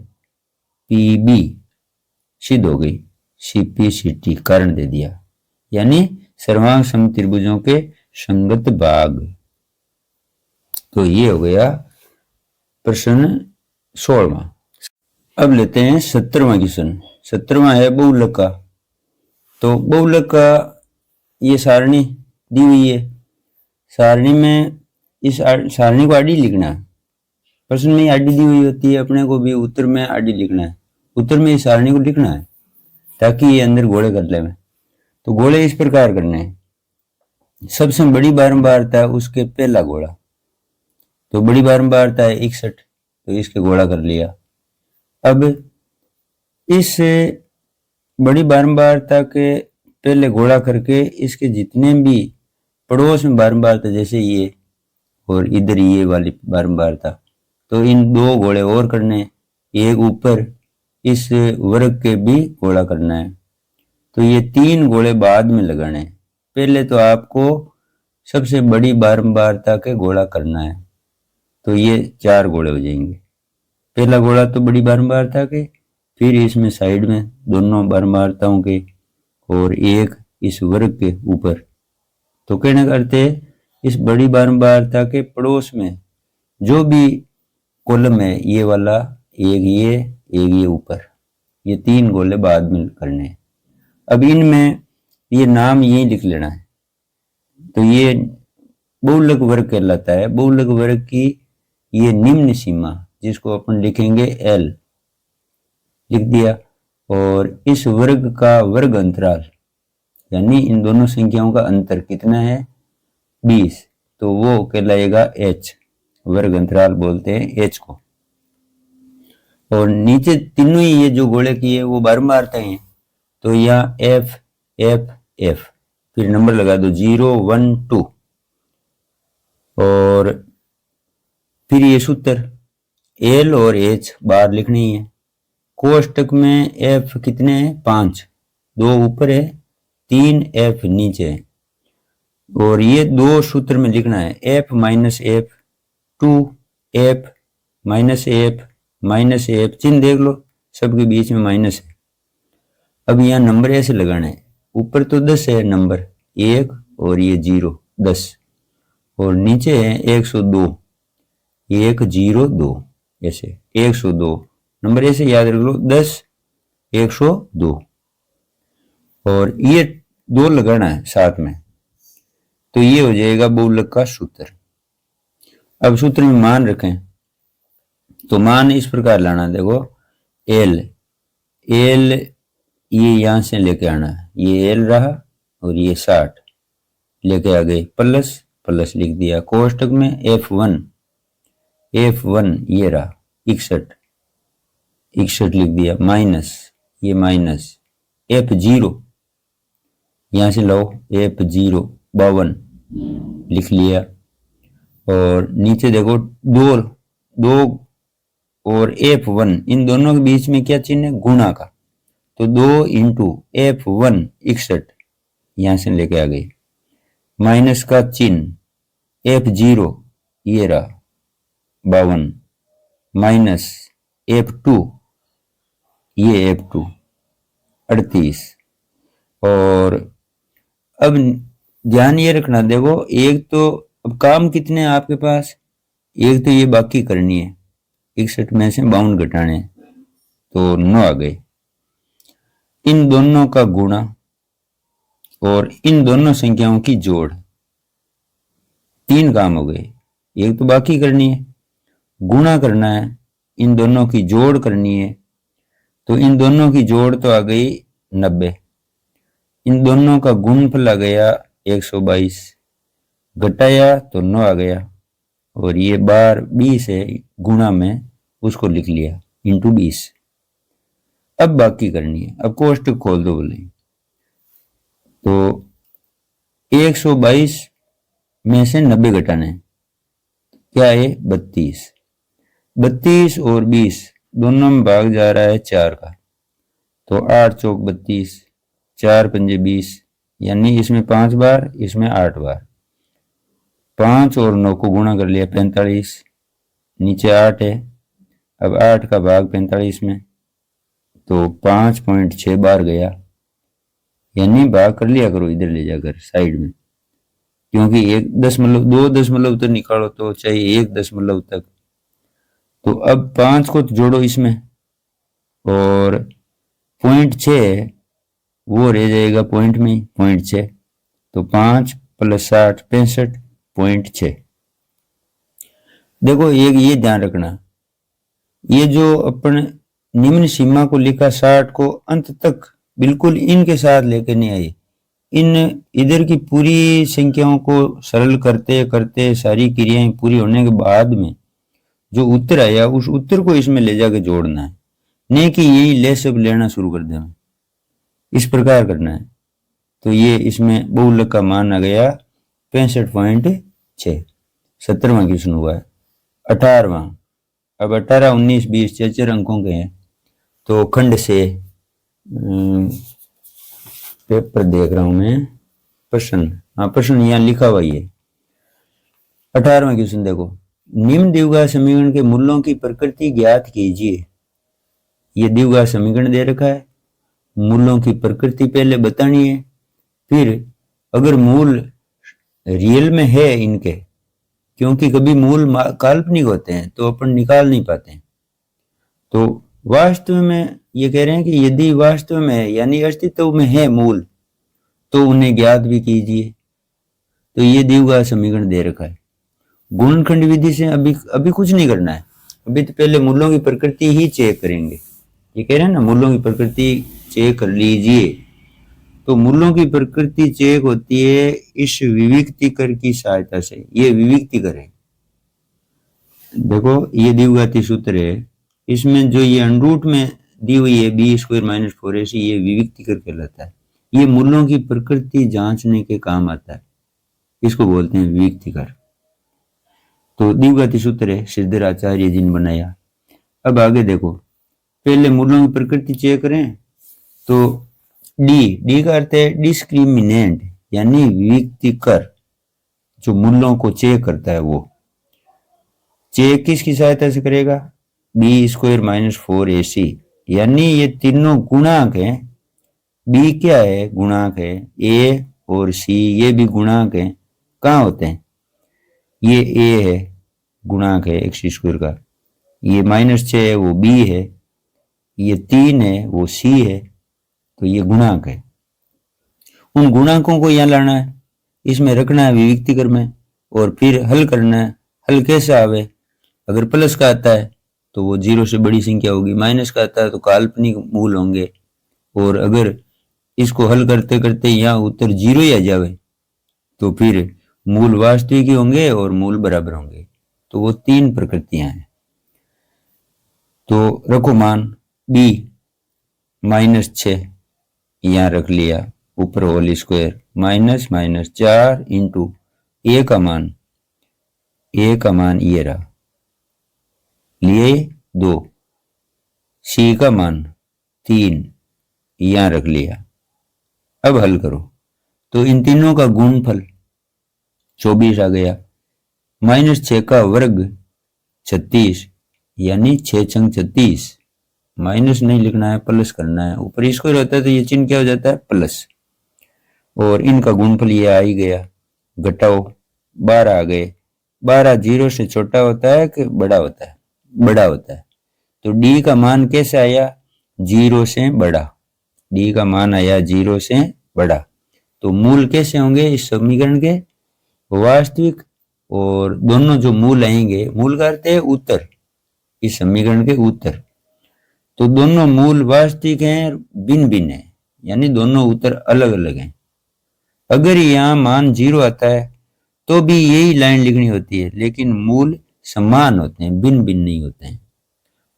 PB सिद्ध हो गई, CP/CT कारण दे दिया, यानी सर्वांग सम त्रिभुजों के संगत भाग। तो ये हो गया प्रश्न 16वां। अब लेते हैं 17वां क्वेश्चन। 17वां है बहुलक का। तो बहुलक का ये सारणी दी हुई है, सारणी में इस सारणी को आडी लिखना है, प्रश्न में आडी दी हुई होती है, अपने को भी उत्तर में आडी लिखना है, उत्तर में इस सारणी को लिखना है ताकि ये अंदर गोले कर ले। तो गोले इस प्रकार करने हैं, सबसे बड़ी बारंबारता है उसके पहला गोला, तो बड़ी बारंबारता है 61, तो इसके गोला कर लिया। अब इस बड़ी बारंबारता के पहले गोला करके इसके जितने भी पड़ोस में बारंबारता, जैसे ये और इधर ये वाली बारंबारता, तो इन 2 गोले और करने, एक ऊपर इस वर्ग के भी गोला करना है। तो ये 3 गोले बाद में लगाने हैं, पहले तो आपको सबसे बड़ी बारंबारता के गोला करना है। तो ये 4 गोले हो जाएंगे। पहला गोला तो बड़ी बारंबारता के, फिर इसमें साइड में दोनों बारंबारताओं के, और एक इस वर्ग के ऊपर। तो कहने का अर्थ है इस बड़ी बारंबारता के पड़ोस में जो भी कॉलम है ये वाला, एक ये ऊपर, ये 3 गोले बाद में करने हैं। अब इनमें ये नाम यही लिख लेना है। तो ये बहुलक वर्ग कहलाता है। बहुलक वर्ग की ये निम्न सीमा जिसको अपन लिखेंगे L, लिख दिया। और इस वर्ग का वर्ग अंतराल यानी इन दोनों संख्याओं का अंतर कितना है 20, तो वो कहलाएगा H, वर्ग अंतराल बोलते हैं H को। और नीचे तीनों ही ये जो गोले की है वो बारंबारता हैं, तो यहाँ F F F, फिर नंबर लगा दो 0 1 2, और फिर ये सूत्र L और H बाहर लिखनी है। कोष्टक में F कितने हैं 5, 2 ऊपर है 3 F नीचे है, और ये 2 सूत्र में लिखना है F minus F, 2 F minus F minus F, चिन्ह देख लो सबके बीच में माइनस है। अब यहाँ नंबर ऐसे लगाना है, ऊपर तो 10 है नंबर 1 और ये 0 10, और नीचे है 102 1 0 2, ऐसे 102 नंबर ऐसे याद रख लो 10 102, और ये 2 लगाना है साथ में, तो ये हो जाएगा बहुलक का सूत्र। अब सूत्र में मान रखें, तो मान इस प्रकार लाना, देखो L ये यहां से लेके आना है, ये L रहा और ये 60 लेके आ गए, प्लस प्लस लिख दिया। कोष्टक में F1 ये रहा 61 लिख दिया, माइनस ये माइनस F0 यहां से लो F0 52 लिख लिया, और नीचे देखो 2 और F1 इन दोनों के बीच में क्या चिन्ह है गुणा का, तो 2 इंटू F1 61 यहां से लेके आ गई, माइनस का चिन्ह F0 ये रहा 52 माइनस F2 ये F2 38, और अब ध्यान ये रखना, देखो एक तो अब काम कितने हैं आपके पास, एक तो ये बाकी करनी है 61 में से 52 घटाने, तो 9 आ गए। इन दोनों का गुणा और इन दोनों संख्याओं की जोड़, 3 काम हो गए। एक तो बाकी करनी है, गुणा करना है, इन दोनों की जोड़ करनी है, तो इन दोनों की जोड़ तो आ गई 90, इन दोनों का गुणनफल आ गया 122, घटाया तो 9 आ गया, और ये बार 20 है गुणा में उसको लिख लिया इंटू 20। अब बाकी करनी है, अब कोष्टक खोल दो बोले, तो 122 में से 90 घटाना है, क्या है 32 और 20 दोनों में भाग जा रहा है 4 का, तो 8 चौक 32, 4 पंजे 20, यानी इसमें 5 बार इसमें 8 बार, 5 और 9 को गुणा कर लिया 45, नीचे 8 है, अब 8 का भाग 45 में, तो 5.6 बार गया, यानी भाग कर लिया करो इधर ले जाकर साइड में, क्योंकि 2 दशमलव तक निकालो तो चाहिए 1 दशमलव तक। तो अब 5 को जोड़ो इसमें, और 0.6 वो रह जाएगा पॉइंट में 0.6, तो 5 + 60 65.6। देखो एक ये ध्यान रखना, ये जो अपन निम्न सीमा को लिखा 60 को अंत तक बिल्कुल इनके साथ लेके नहीं आई, इन इधर की पूरी संख्याओं को सरल करते करते सारी क्रियाएं पूरी होने के बाद में जो उत्तर आया उस उत्तर को इसमें ले जाके जोड़ना है, नहीं कि यही ले सब लेना शुरू कर देना, इस प्रकार करना है। तो ये इसमें बहुलक का मान आ गया 65.6। 17वां क्वेश्चन हुआ है। 18वां, अब 18 19 20 4 अंकों के हैं, तो खंड से पेपर देख रहा हूं मैं, प्रश्न, हाँ प्रश्न यहाँ लिखा हुआ ही है। 18वां क्वेश्चन देखो, निम्न द्विघात समीकरण के मूलों की प्रकृति ज्ञात कीजिए। ये द्विघात समीकरण दे रखा है, मूलों की प्रकृति पहले बतानी है, फिर अगर मूल रियल में है इनके, क्योंकि कभी मूल काल्पनिक होते हैं तो अपन निकाल नहीं पाते हैं, तो वास्तव में ये कह रहे हैं कि यदि वास्तव में यानी अस्तित्व में है मूल तो उन्हें ज्ञात भी कीजिए। तो ये द्विघात समीकरण दे रखा है। गुणनखंड विधि से अभी कुछ नहीं करना है, अभी तो पहले मूलों की प्रकृति ही चेक करेंगे। ये कह रहे हैं ना, मूलों की प्रकृति चेक कर लीजिए। तो मूलों की प्रकृति चेक होती है इस विविक्तिकर की सहायता से। ये विविक्तिकर है, देखो ये द्विघाती सूत्र है, इसमें जो ये अनरूट में दी हुई है बी स्क्वायर माइनस 4ac, ये विविक्तिकर कहलाता है। ये मूलों की प्रकृति जांचने के काम आता है, इसको बोलते हैं विविक्तिकर। तो द्विघाती सूत्र है, श्रीधर आचार्य जी ने बनाया। अब आगे देखो, पहले मूलों की प्रकृति चेक करें तो डी का अर्थ है डिस्क्रिमिनेंट, यानी विविक्तिकर, जो मूलों को चेक करता है वो चेक किसकी सहायता से करेगा, बी स्क्वायर माइनस 4ac, यानी ये तीनों गुणांक हैं। बी क्या है, गुणांक है, ए और सी ये भी गुणांक है। कहाँ होते हैं, ये ए है, गुणांक है एक्स स्क्वायर का, ये -6 है वो बी है, ये 3 है वो सी है, तो ये गुणांक है। उन गुणांकों को यहाँ लाना है, इसमें रखना है विविक्तिकर में, और फिर हल करना है। हल कैसे आवे, अगर प्लस का आता है तो वो 0 से बड़ी संख्या होगी, माइनस का आता है तो काल्पनिक मूल होंगे, और अगर इसको हल करते करते यहाँ उत्तर 0 ही आ जावे तो फिर मूल वास्तविक ही होंगे और मूल बराबर होंगे। तो वो 3 प्रकृतियां हैं। तो रखो मान b -6 यहाँ रख लिया, ऊपर होल स्क्वायर, माइनस 4 इंटू ए का मान ये रहा, लिए 2, सी का मान 3 यहाँ रख लिया। अब हल करो तो इन तीनों का गुणनफल 24 आ गया, -6 का वर्ग 36, यानी 6 छंग 36, माइनस नहीं लिखना है प्लस करना है, ऊपर स्क्वायर होता है तो ये चिन्ह क्या हो जाता है प्लस, और इनका गुणनफल ये आ ही गया, घटाओ 12 आ गए। 12 0 से छोटा होता है कि बड़ा होता है, बड़ा होता है। तो डी का मान कैसे आया, 0 से बड़ा, डी का मान आया 0 से बड़ा। तो मूल कैसे होंगे इस समीकरण के, वास्तविक, और दोनों जो मूल आएंगे, मूल का अर्थ है उत्तर, इस समीकरण के उत्तर, तो दोनों मूल वास्तविक हैं, भिन्न भिन्न है, यानी दोनों उत्तर अलग अलग हैं। अगर यहाँ मान 0 आता है तो भी यही लाइन लिखनी होती है, लेकिन मूल समान होते हैं, भिन्न भिन्न नहीं होते हैं।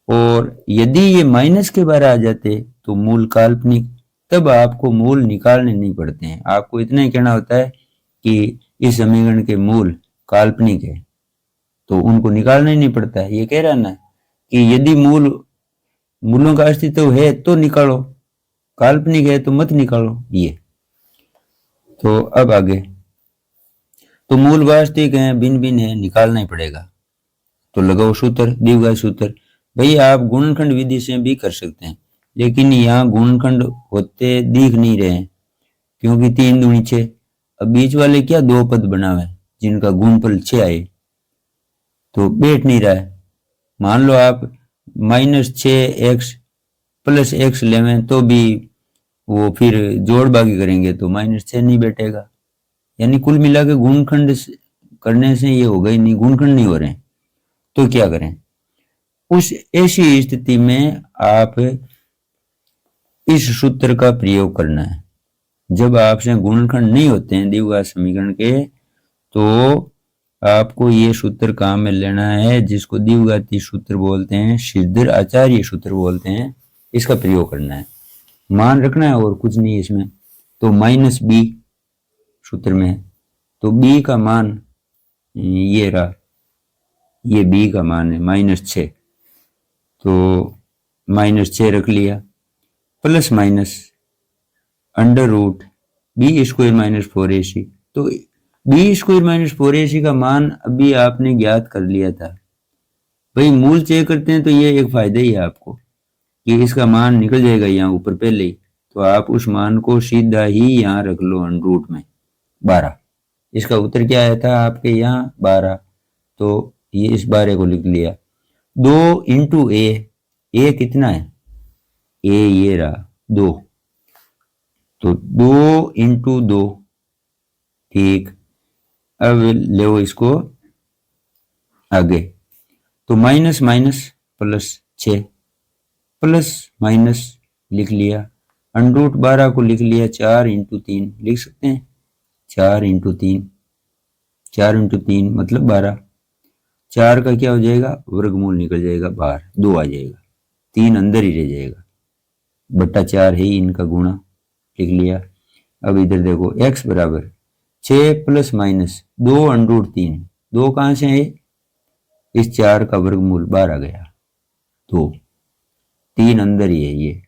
और यदि ये माइनस के बाहर आ जाते तो मूल काल्पनिक, तब आपको मूल निकालने नहीं पड़ते हैं, आपको इतना ही कहना होता है कि इस समीकरण के मूल काल्पनिक है, तो उनको निकालना ही नहीं पड़ता है। ये कह रहा ना कि यदि मूलों का अस्तित्व है तो निकालो, काल्पनिक है तो मत निकालो। ये तो अब आगे, तो मूल वास्तविक है, भिन्न भिन्न है, निकालना ही पड़ेगा। तो लगाओ सूत्र, द्विघात सूत्र। भाई आप गुणनखंड विधि से भी कर सकते हैं, लेकिन यहाँ गुणनखंड होते दिख नहीं रहे हैं, क्योंकि 3 दूनी 6, अब बीच वाले क्या 2 पद बना हुआ है जिनका गुणनफल 6 आए, तो बैठ नहीं रहा है। मान लो आप -6x + x लेवें तो भी वो फिर जोड़ बागी करेंगे तो -6 नहीं बैठेगा, यानी कुल मिला के गुणनखंड करने से ये होगा ही नहीं, गुणनखंड नहीं हो रहे हैं। तो क्या करें, उस ऐसी स्थिति में आप इस सूत्र का प्रयोग करना है। जब आपसे गुणनखंड नहीं होते हैं द्विघात समीकरण के, तो आपको ये सूत्र काम में लेना है, जिसको द्विघाती सूत्र बोलते हैं, श्रीधर आचार्य सूत्र बोलते हैं, इसका प्रयोग करना है, मान रखना है और कुछ नहीं इसमें। तो -b सूत्र में है, तो b का मान ये रहा, ये b का मान है -6, तो -6 रख लिया, प्लस माइनस √b² - 4ac। तो बी स्क्वायर माइनस 4ac का मान अभी आपने ज्ञात कर लिया था। भाई मूल चेक करते हैं तो ये एक फायदा ही है आपको कि इसका मान निकल जाएगा यहाँ ऊपर पहले ही, तो आप उस मान को सीधा ही यहाँ रख लो अंडरूट में 12। इसका उत्तर क्या आया था आपके यहाँ 12, तो ये इस 12 को लिख लिया। 2 इंटू ए कितना है, ए ये रहा 2, तो 2 इंटू 2, ठीक। अब ले इसको आगे, तो minus minus plus 6, plus minus लिख लिया, अंडरूट 12 को लिख लिया 4 इंटू 3 लिख सकते हैं, 4 इंटू 3, 4 इंटू 3 मतलब 12। 4 का क्या हो जाएगा, वर्गमूल निकल जाएगा बाहर, 2 आ जाएगा, 3 अंदर ही रह जाएगा, बट्टा 4 है ही इनका गुणा, लिख लिया। अब इधर देखो x बराबर 6 प्लस माइनस 2 अंडरूट 3, 2 कहां से है, इस 4 का वर्गमूल बाहर आ गया 2, 3 अंदर ही है ये,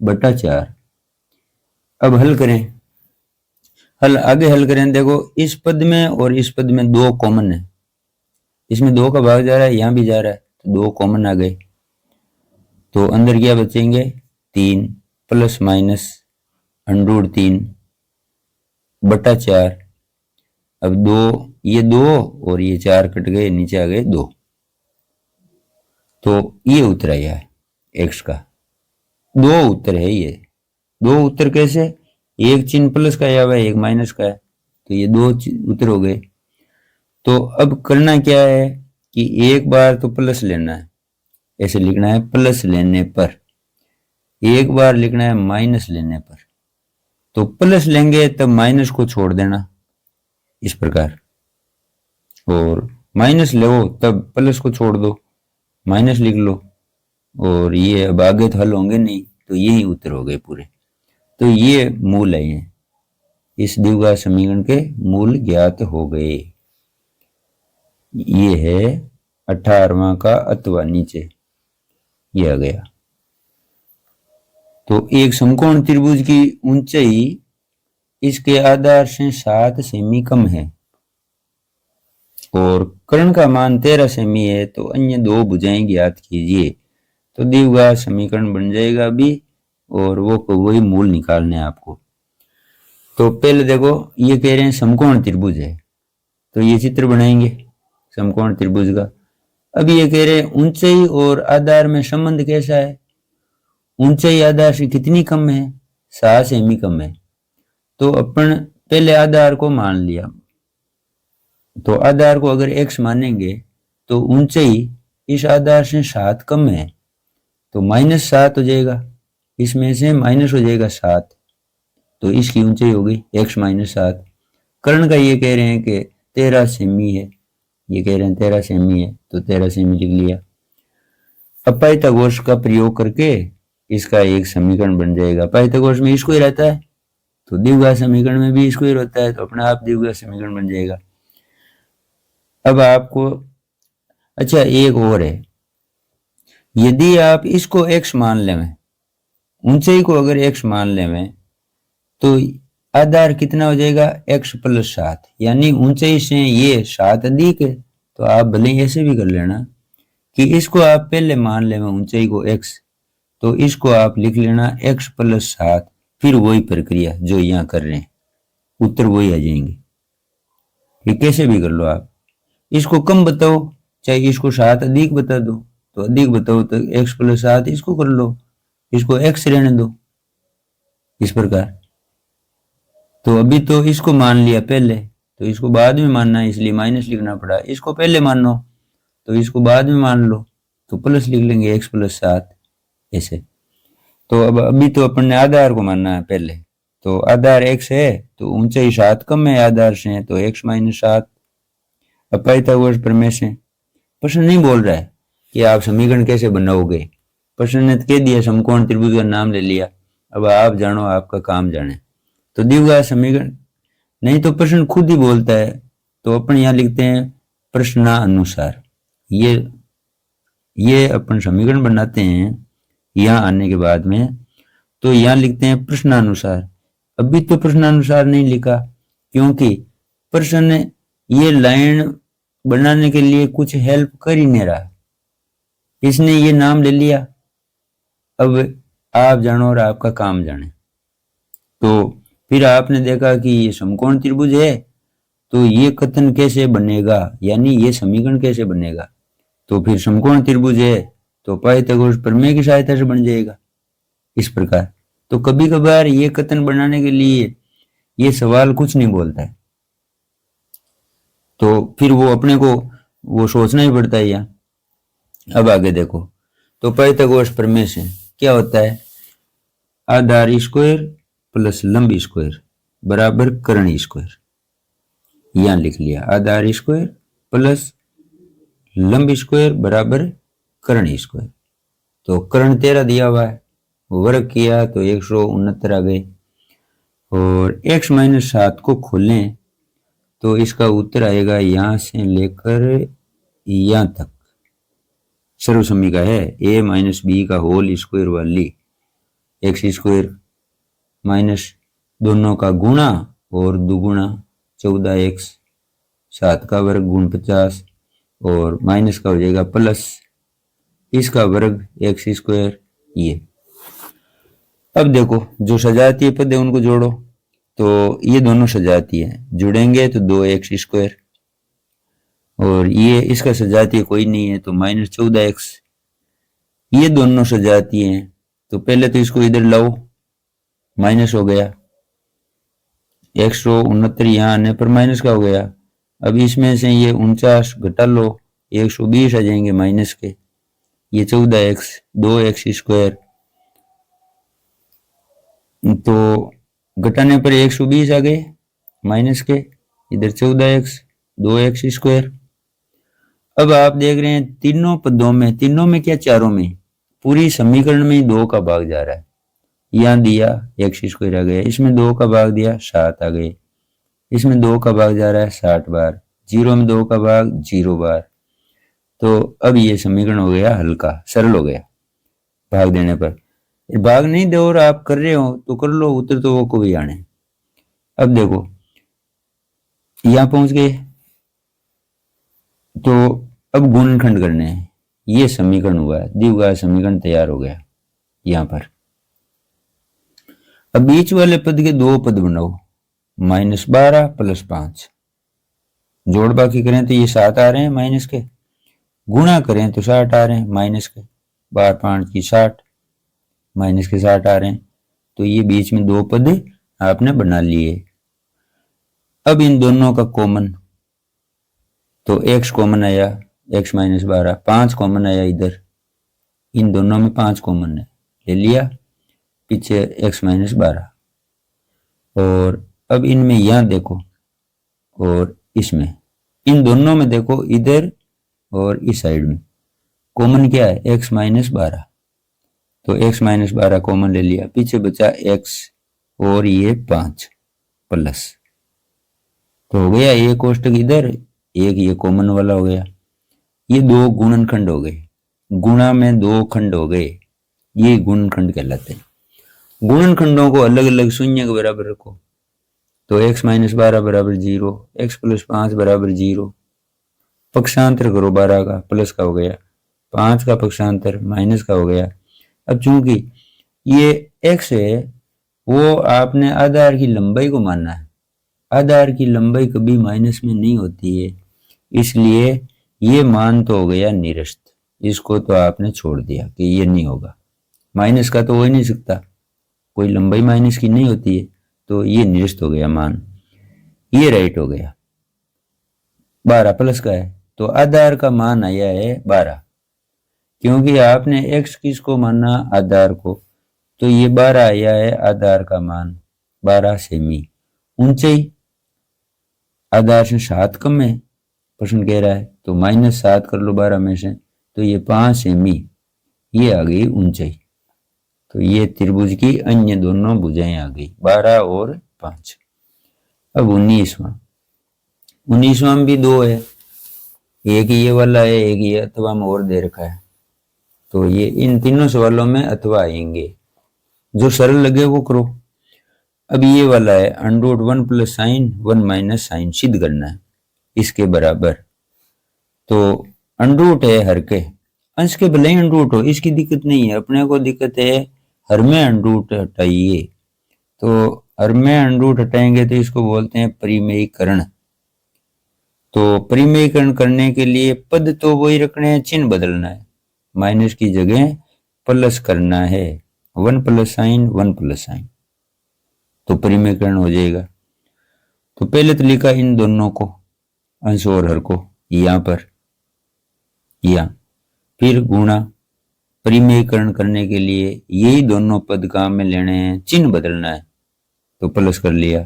बट्टा 4। अब हल करें, आगे हल करें, देखो इस पद में और इस पद में 2 कॉमन है, इसमें 2 का भाग जा रहा है, यहां भी जा रहा है, तो 2 कॉमन आ गए, तो अंदर क्या बचेंगे 3 प्लस माइनस अंडरूट 3 बटा 4। अब 2 ये 2 और ये 4 कट गए, नीचे आ गए 2, तो ये उत्तर आया है x का। 2 उत्तर है ये, 2 उत्तर कैसे, एक चिन्ह प्लस का आया हुआ है, एक माइनस का है, तो ये 2 उत्तर हो गए। तो अब करना क्या है कि एक बार तो प्लस लेना है, ऐसे लिखना है प्लस लेने पर, एक बार लिखना है माइनस लेने पर। तो प्लस लेंगे तब माइनस को छोड़ देना इस प्रकार, और माइनस लो तब प्लस को छोड़ दो, माइनस लिख लो, और ये अब आगे तो हल होंगे नहीं, तो यही उत्तर हो गए पूरे। तो ये मूल है, ये इस द्विघात समीकरण के मूल ज्ञात हो गए। ये है 18वां का अथवा नीचे ये आ गया। तो एक समकोण त्रिभुज की ऊंचाई इसके आधार से 7 सेमी कम है और कर्ण का मान 13 सेमी है, तो अन्य 2 भुजाएं ज्ञात कीजिए। तो द्विघात समीकरण बन जाएगा अभी, और वो वही मूल निकालने हैं आपको। तो पहले देखो ये कह रहे हैं समकोण त्रिभुज है, तो ये चित्र बनाएंगे समकोण त्रिभुज का। अब ये कह रहे हैं ऊंचाई और आधार में संबंध कैसा है, ऊंचाई आधार से कितनी कम है, 7 सेमी कम है। तो अपन पहले आधार को मान लिया, तो आधार को अगर x मानेंगे तो ऊंचाई इस आधार से 7 कम है, तो -7 हो जाएगा, इसमें से माइनस हो जाएगा 7, तो इसकी ऊंचाई हो गई x - 7। कर्ण का ये कह रहे हैं कि 13 सेमी है, ये कह रहे हैं 13 सेमी है, तो 13 सेमी लिख लिया। अब पाइथागोरस का प्रयोग करके इसका एक समीकरण बन जाएगा। पाइथागोरस में स्क्वायर रहता है, तो द्विघात समीकरण में भी स्क्वायर होता है, तो अपना आप द्विघात समीकरण बन जाएगा। अब आपको अच्छा एक और है, यदि आप इसको x मान लें, ऊंचाई को अगर x मान लें, तो आधार कितना हो जाएगा x + 7, यानी ऊंचाई से ये 7 अधिक है। तो आप भले ऐसे भी कर लेना कि इसको आप पहले मान लें ऊंचाई को x, तो इसको आप लिख लेना x + 7, फिर वही प्रक्रिया जो यहाँ कर रहे हैं, उत्तर वही आ जाएंगे। ये कैसे भी कर लो आप, इसको कम बताओ चाहे इसको 7 अधिक बता दो, तो अधिक बताओ तो x + 7 इसको कर लो, इसको x रहने दो, इस प्रकार। तो अभी तो इसको मान लिया पहले, तो इसको बाद में मानना है, इसलिए माइनस लिखना पड़ा। इसको पहले मानो तो इसको बाद में मान लो, तो प्लस लिख लेंगे x + 7 ऐसे। तो अब अभी तो अपन ने आधार को मानना है पहले, तो आधार x है तो ऊंचाई 7 कम है आधार से, तो x - 7। अब पाइथागोरस प्रमेय से प्रश्न नहीं बोल रहा है कि आप समीकरण कैसे बनाओगे, प्रश्न ने कह दिया समकोण त्रिभुज का नाम ले लिया, अब आप जानो आपका काम जाने। तो द्विघात समीकरण नहीं तो प्रश्न खुद ही बोलता है, तो अपन यहाँ लिखते हैं प्रश्नानुसार। ये अपन समीकरण बनाते हैं यहाँ आने के बाद में, तो यहाँ लिखते हैं प्रश्नानुसार। अभी तो प्रश्नानुसार नहीं लिखा, क्योंकि प्रश्न ये लाइन बनाने के लिए कुछ हेल्प कर ही नहीं रहा, इसने ये नाम ले लिया। अब आप जानो और आपका काम जाने। तो फिर आपने देखा कि ये समकोण त्रिभुज है, तो ये कथन कैसे बनेगा, यानी ये समीकरण कैसे बनेगा। तो फिर समकोण त्रिभुज है तो पाइथागोरस प्रमेय की सहायता से बन जाएगा इस प्रकार। तो कभी कभार ये कथन बनाने के लिए ये सवाल कुछ नहीं बोलता है, तो फिर वो अपने को वो सोचना ही पड़ता है यहाँ। अब आगे देखो, तो पाइथागोरस प्रमेय से क्या होता है, आधार स्क्वायर प्लस लंब स्क्वायर बराबर कर्ण स्क्वायर। यहां लिख लिया, आधार स्क्वायर प्लस लंब स्क्वायर बराबर कर्ण स्क्वायर। तो कर्ण 13 दिया हुआ है, वर्ग किया तो 169 आ गए, और x माइनस 7 को खोलें तो इसका उत्तर आएगा यहां से लेकर यहां तक। सर्व समीका है a माइनस बी का होल स्क्वायर वाली एक्स स्क्वायर माइनस दोनों का गुणा और दुगुणा 14x, 7 का वर्ग गुण 50 और माइनस का हो जाएगा प्लस इसका वर्ग एक्स स्क्वायर। ये अब देखो जो सजातीय पद है उनको जोड़ो, तो ये दोनों सजातीय है, जुड़ेंगे तो 2x स्क्वायर, और ये इसका सजातीय कोई नहीं है तो माइनस 14x। ये दोनों सजातीय हैं, तो पहले तो इसको इधर लाओ, माइनस हो गया, 169 यहाँ आने पर माइनस का हो गया। अब इसमें से ये 49 घटा लो, 120 आ जाएंगे माइनस के, ये 14x 2x स्क्वायर, तो घटाने पर 120 आ गए माइनस के, इधर 14x 2x स्क्वायर। अब आप देख रहे हैं तीनों पदों में, तीनों में क्या चारों में, पूरी समीकरण में 2 का भाग जा रहा है। यहां दिया एक्स स्क्वायर आ गया, इसमें 2 का भाग दिया 7 आ गए, इसमें 2 का भाग जा रहा है 60 बार, 0 में 2 का भाग 0 बार। तो अब ये समीकरण हो गया हल्का, सरल हो गया भाग देने पर। भाग नहीं दो और आप कर रहे हो तो कर लो, उत्तर तो वो को भी आने। अब देखो यहां पहुंच गए, तो अब गुणनखंड करने हैं। ये समीकरण हुआ है, द्विघात समीकरण तैयार हो गया यहां पर। अब बीच वाले पद के 2 पद बनाओ, -12 प्लस 5, जोड़ बाकी करें तो ये 7 आ रहे हैं माइनस के, गुणा करें तो 60 आ रहे हैं माइनस के, 12 5 की 60, माइनस के 60 आ रहे हैं। तो ये बीच में 2 पद आपने बना लिए। अब इन दोनों का कॉमन, तो x कॉमन आया, x माइनस 12, 5 कॉमन आया इधर, इन दोनों में 5 कॉमन है, ले लिया, पीछे x माइनस 12। और अब इनमें यहां देखो और इसमें, इन दोनों में देखो, इधर और इस साइड में कॉमन क्या है, x माइनस 12, तो x माइनस 12 कॉमन ले लिया, पीछे बचा x और ये 5 प्लस, तो हो गया ये कोष्टक इधर, एक ये कॉमन वाला हो गया। ये 2 गुणनखंड हो गए, गुणा में 2 खंड हो गए, ये गुणनखंड कहलाते हैं। गुणनखंडों को अलग अलग शून्य के बराबर रखो, तो x माइनस 12 बराबर 0, x प्लस 5 बराबर 0, पक्षांतर करो 12 का, प्लस का हो गया, 5 का पक्षांतर माइनस का हो गया। अब चूंकि ये x है, वो आपने आधार की लंबाई को मानना है, आधार की लंबाई कभी माइनस में नहीं होती है, इसलिए ये मान तो हो गया निरस्त, इसको तो आपने छोड़ दिया कि ये नहीं होगा, माइनस का तो हो ही नहीं सकता, कोई लंबाई माइनस की नहीं होती है, तो ये निरस्त हो गया मान, ये राइट हो गया। 12 प्लस का है तो आधार का मान आया है 12, क्योंकि आपने x किसको माना, आधार को, तो ये 12 आया है आधार का मान, 12 सेमी। ऊंचाई आधार से 7 कम है, प्रश्न कह रहा है, तो -7 कर लो 12 में से, तो ये 5 सेमी, ये आ गई ऊंचाई। तो ये त्रिभुज की अन्य दोनों भुजाएं आ गई, 12 और 5। अब 19वां भी 2 है, एक ये वाला है, एक ये अथवा में और दे रखा है, तो ये इन तीनों सवालों में अथवा आएंगे, जो सरल लगे वो करो। अब ये वाला है under root 1 plus sine 1 minus sine सिद्ध करना है इसके बराबर। तो अंडरूट है हर के, अंश के भले ही अंडरूट हो, इसकी दिक्कत नहीं है, अपने को दिक्कत है हर में अंडरूट हटाइए। तो हर में अंडरूट हटाएंगे तो इसको बोलते हैं परिमेयीकरण। तो परिमेयीकरण करने के लिए पद तो वही रखने हैं, चिन्ह बदलना है, माइनस की जगह प्लस करना है, 1 प्लस साइन 1 प्लस साइन, तो परिमेयीकरण हो जाएगा। तो पहले तो लिखा इन दोनों को, अंश और हर को यहां पर, या फिर गुणा, परिमेयीकरण करने के लिए यही दोनों पद काम में लेने हैं, चिन्ह बदलना है, तो प्लस कर लिया।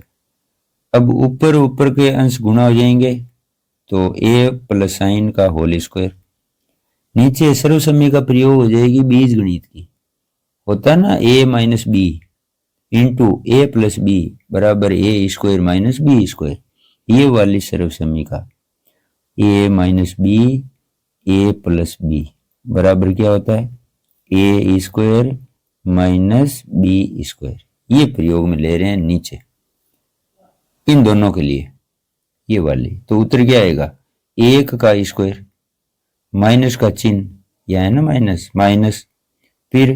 अब ऊपर ऊपर के अंश गुणा हो जाएंगे, तो ए प्लस साइन का होल स्क्वायर, नीचे सर्वसम्य का प्रयोग हो जाएगी बीज गणित की, होता ना ए माइनस बी इंटू ए प्लस बी बराबर ए स्क्वायर माइनस बी स्क्वायर, ये वाली सर्वसम्य का ए माइनस बी ए प्लस बी बराबर क्या होता है ए स्क्वायर माइनस बी स्क्वायर, ये प्रयोग में ले रहे हैं नीचे इन दोनों के लिए ये वाली। तो उत्तर क्या आएगा, एक का स्क्वायर माइनस का चिन्ह, यह है ना माइनस माइनस, फिर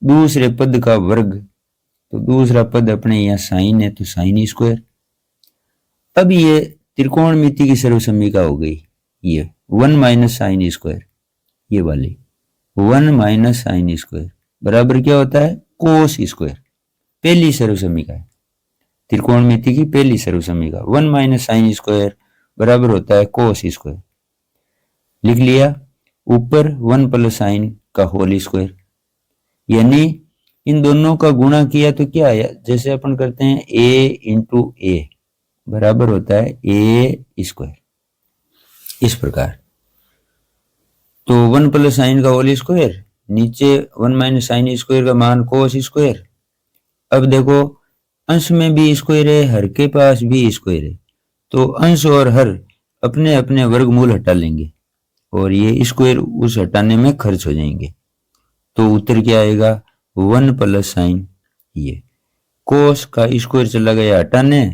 दूसरे पद का वर्ग, तो दूसरा पद अपने यहाँ साइन है तो साइन स्क्वायर। अब ये त्रिकोणमिति की सर्वसम्मिका हो गई, ये 1 माइनस साइन स्क्वायर, ये वाली 1 माइनस साइन स्क्वायर बराबर क्या होता है कोस स्क्वायर, पहली सर्वसम्मिका है त्रिकोणमिति की पहली सर्वसम्मिका, 1 माइनस साइन स्क्वायर बराबर होता है कोस स्क्वायर, लिख लिया। ऊपर 1 प्लस साइन का होल स्क्वायर, यानी इन दोनों का गुणा किया तो क्या आया, जैसे अपन करते हैं a इंटू ए बराबर होता है ए स्क्वायर, इस प्रकार। तो 1 प्लस साइन का होल स्क्वायर, नीचे 1 माइनस साइन स्क्वायर का मान कोस स्क्वायर। अब देखो अंश में भी स्क्वायर है, हर के पास भी स्क्वायर है, तो अंश और हर अपने अपने वर्गमूल हटा लेंगे और ये स्क्वायर उस हटाने में खर्च हो जाएंगे। तो उत्तर क्या आएगा 1 प्लस साइन, ये कोस का स्क्वायर चला गया हटाने,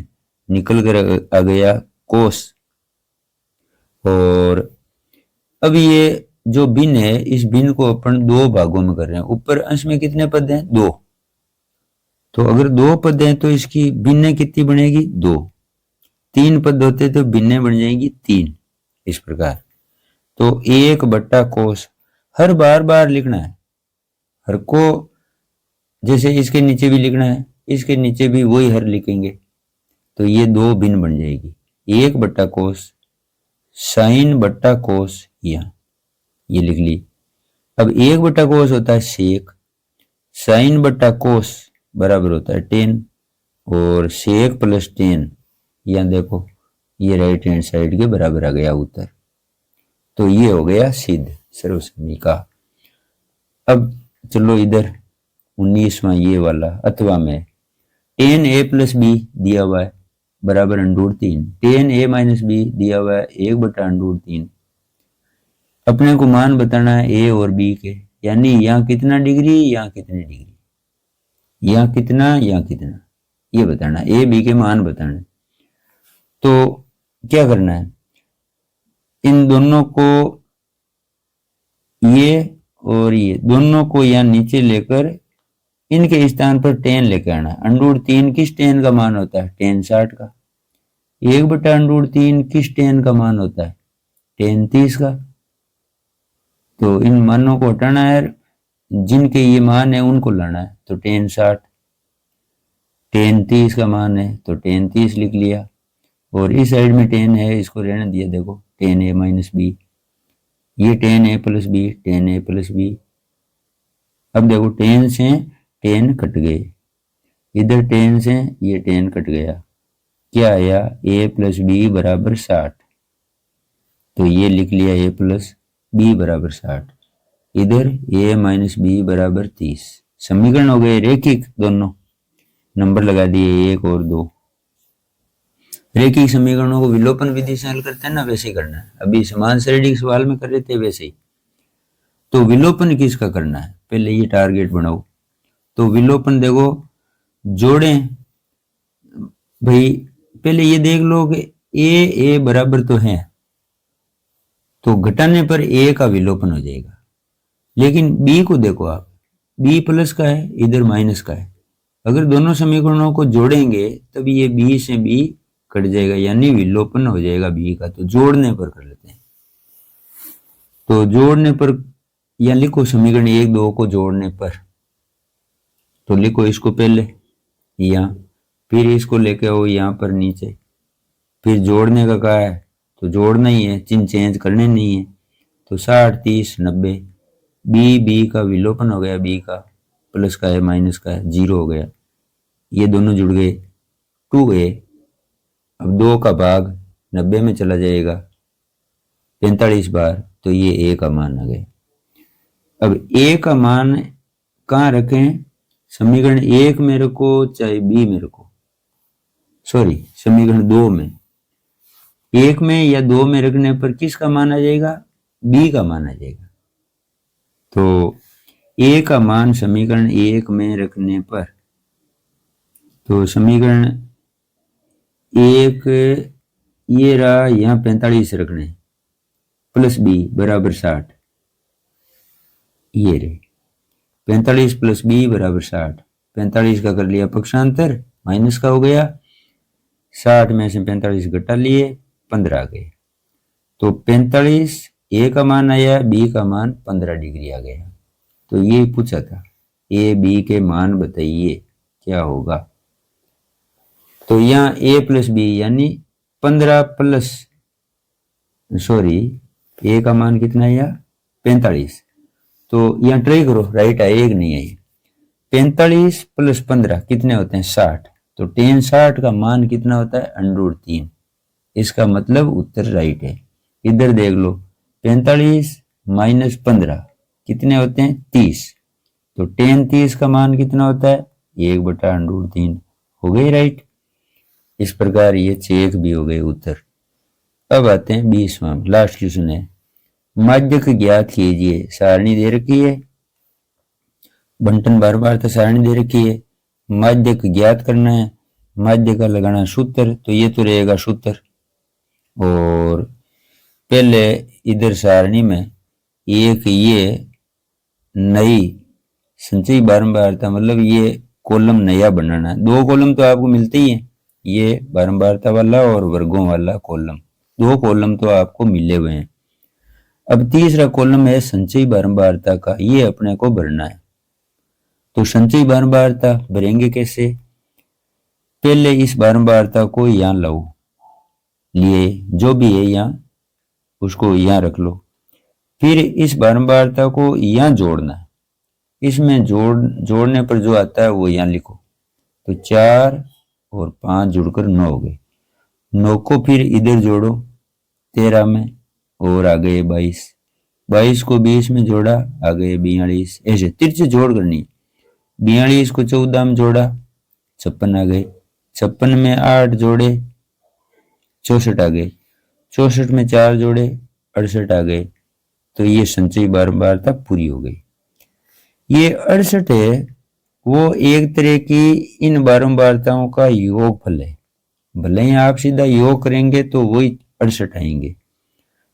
निकल कर आ गया कोस। और अब ये जो भिन्न है, इस भिन्न को अपन दो भागों में कर रहे हैं। ऊपर अंश में कितने पद हैं, 2, तो अगर 2 पद हैं तो इसकी भिन्न कितनी बनेगी 2, 3 पद होते तो भिन्न बन जाएगी 3, इस प्रकार। तो 1 बट्टा कोस, हर बार बार लिखना है, हर को जैसे इसके नीचे भी लिखना है, इसके नीचे भी वही हर लिखेंगे, तो ये 2 भिन्न बन जाएगी, 1 बट्टा कोस साइन बट्टा कोस, यहाँ ये लिख ली। अब 1 बट्टा कोस होता है सेक, साइन बट्टा कोस बराबर होता है टेन, और सेक प्लस टेन, यहाँ देखो ये राइट हैंड साइड के बराबर आ गया उत्तर। तो ये हो गया सिद्ध सर्वसम्मिका। अब चलो इधर 19वां ये वाला, अथवा में टेन ए प्लस बी दिया हुआ है बराबर अंडरूट 3, टेन ए माइनस बी दिया हुआ है 1 बटा अंडरूट 3। अपने को मान बताना है ए और बी के, यानी यहाँ कितना डिग्री यहाँ कितनी डिग्री, यहाँ कितना यहाँ कितना, ये बताना, ए बी के मान बताना। तो क्या करना है, इन दोनों को ये और ये दोनों को यहाँ नीचे लेकर इनके स्थान पर टेन लेकर आना। अंडरूट 3 किस टेन का मान होता है, टेन 60 का। 1 बटा अंडरूट 3 किस टेन का मान होता है, टेन 30 का। तो इन मानों को हटाना है, जिनके ये मान है उनको लाना है, तो टेन 60, टेन 30 का मान है तो टेन 30 लिख लिया, और इस साइड में टेन है इसको रहने दिया, देखो टेन ए माइनस बी, ये टेन ए प्लस बी, टेन ए प्लस बी। अब देखो टेन से टेन कट गए, इधर टेन से ये टेन कट गया, क्या आया ए प्लस बी बराबर 60, तो ये लिख लिया ए प्लस बी बराबर 60, इधर ए माइनस बी बराबर 30। समीकरण हो गए रेखिक, दोनों नंबर लगा दिए 1 और 2। रेखिक समीकरणों को विलोपन विधि से हल करते हैं ना, वैसे ही करना है, अभी समान श्रेणी सवाल में कर रहे थे वैसे ही। तो विलोपन किसका करना है, पहले ये टारगेट बनाओ। तो विलोपन देखो जोड़ें भाई पहले ये देख लो कि ए बराबर तो है, तो घटाने पर ए का विलोपन हो जाएगा। लेकिन बी को देखो आप, बी प्लस का है, इधर माइनस का है। अगर दोनों समीकरणों को जोड़ेंगे तब ये बी से बी कट जाएगा, यानी विलोपन हो जाएगा बी का। तो जोड़ने पर कर लेते हैं। तो जोड़ने पर या लिखो समीकरण 1 2 को जोड़ने पर, तो लिखो इसको पहले यहाँ, फिर इसको लेके आओ यहाँ पर नीचे, फिर जोड़ने का कहा है तो जोड़ना ही है, चिन्ह चेंज करने नहीं है। तो 60 30 90, बी का विलोपन हो गया, बी का प्लस का है माइनस का है, 0 हो गया। ये दोनों जुड़ गए 2a। अब 2 का भाग 90 में चला जाएगा 45 बार, तो ये a का मान आ गया। अब a का मान कहाँ रखें, समीकरण 1 में रखो चाहे b में रखो, सॉरी समीकरण 2 में, 1 में या 2 में रखने पर किसका मान आ जाएगा, b का मान आ जाएगा। तो a का मान समीकरण 1 में रखने पर, तो समीकरण 1 ये रहा, यहाँ 45 रखने प्लस b बराबर 60, ये रहे 45 प्लस b बराबर 60। 45 का कर लिया पक्षांतर, माइनस का हो गया, 60 में से 45 घटा लिए 15 आ गए। तो 45 a का मान आया, b का मान 15 डिग्री आ गया। तो ये पूछा था a b के मान बताइए क्या होगा। तो यहाँ a प्लस बी यानी 15 प्लस, सॉरी a का मान कितना है, 45। तो यहाँ ट्राई करो राइट आए कि नहीं आए। 45 प्लस 15 कितने होते हैं, 60। तो tan 60 का मान कितना होता है, √3। इसका मतलब उत्तर राइट है। इधर देख लो 45 माइनस 15 कितने होते हैं, 30। तो tan 30 का मान कितना होता है, 1/√3। हो गए राइट। इस प्रकार ये चेक भी हो गए उत्तर। अब आते हैं 20वां, लास्ट क्वेश्चन है। माध्यक ज्ञात कीजिए, सारणी दे रखी है, बंटन बार बार तो सारणी दे रखी है, माध्यक ज्ञात करना है, माध्य का लगाना सूत्र। तो ये तो रहेगा सूत्र, और पहले इधर सारणी में एक ये नई संचयी बारंबारता, मतलब ये कॉलम नया बनाना है। 2 कॉलम तो आपको मिलते ही है, ये बारंबारता वाला और वर्गों वाला कॉलम, 2 कॉलम तो आपको मिले हुए हैं। अब तीसरा कॉलम है संचयी बारंबारता का, ये अपने को भरना है। तो संचयी बारंबारता भरेंगे कैसे, पहले इस बारंबारता को यहां लाओ, लिए जो भी है यहां उसको यहां रख लो, फिर इस बारंबारता को यहां जोड़ना है। इसमें जोड़ने पर जो आता है वो यहां लिखो। तो 4 और 5 जुड़कर 9 हो गए। 9 को फिर इधर जोड़ो 13 में, और आ गए 22। 22 को 20 में जोड़ा, आ गए 42। ऐसे तिरछे जोड़ करनी। 42 को 14 में जोड़ा, 56 आ गए। 56 में 8 जोड़े, 64 आ गए। 64 में 4 जोड़े, 68 आ गए। तो ये संचयी बारंबारता पूरी हो गई। ये 68 है, वो एक तरह की इन बारंबारताओं का योगफल है। भले ही आप सीधा योग करेंगे तो वही 68 आएंगे।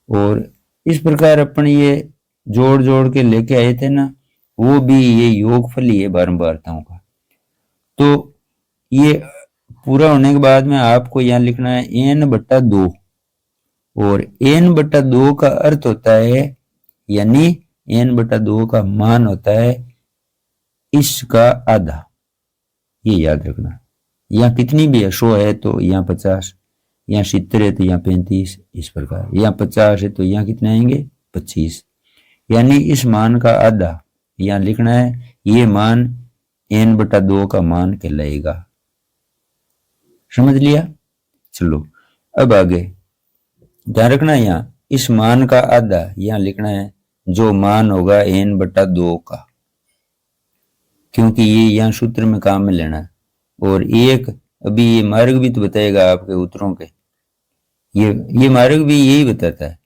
और इस प्रकार अपन ये जोड़ जोड़ के लेके आए थे ना, वो भी ये योगफल ही है बारंबारताओं का। तो ये पूरा होने के बाद में आपको यहाँ लिखना है n/2, और n/2 का अर्थ होता है, यानी n/2 का मान होता है इसका आधा। ये याद रखना। यहाँ कितनी भी है, 100 है तो यहाँ 50, यहाँ 70 है तो यहाँ 35, इस प्रकार। यहाँ 50 है तो यहाँ कितने आएंगे, 25। यानी इस मान का आधा यहाँ लिखना है। ये मान n/2 का मान कहलाएगा। समझ लिया। चलो अब आगे ध्यान रखना, यहाँ इस मान का आधा यहाँ लिखना है, जो मान होगा n/2 का, क्योंकि ये यहाँ सूत्र में काम में लेना है। और एक अभी ये मार्ग भी तो बताएगा आपके उत्तरों के, ये मार्ग भी यही बताता है।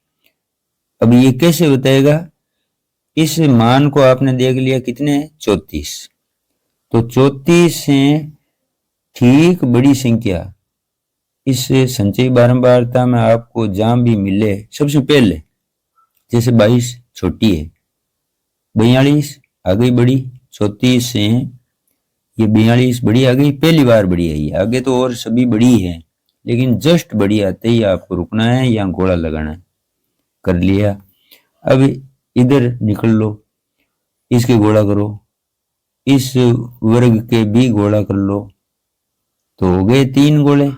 अब ये कैसे बताएगा, इस मान को आपने देख लिया कितने, 34। तो 34 से ठीक बड़ी संख्या इस संचयी बारंबारता में आपको जहां भी मिले सबसे पहले, जैसे 22 छोटी है, 42 आ गई बड़ी, 34 से ये 42 बड़ी आ गई, पहली बार बड़ी आई है, आगे तो और सभी बड़ी है, लेकिन जस्ट बड़ी आते ही आपको रुकना है या गोला लगाना है। कर लिया। अब इधर निकल लो, इसके गोला करो, इस वर्ग के भी गोला कर लो, तो हो गए 3 गोले,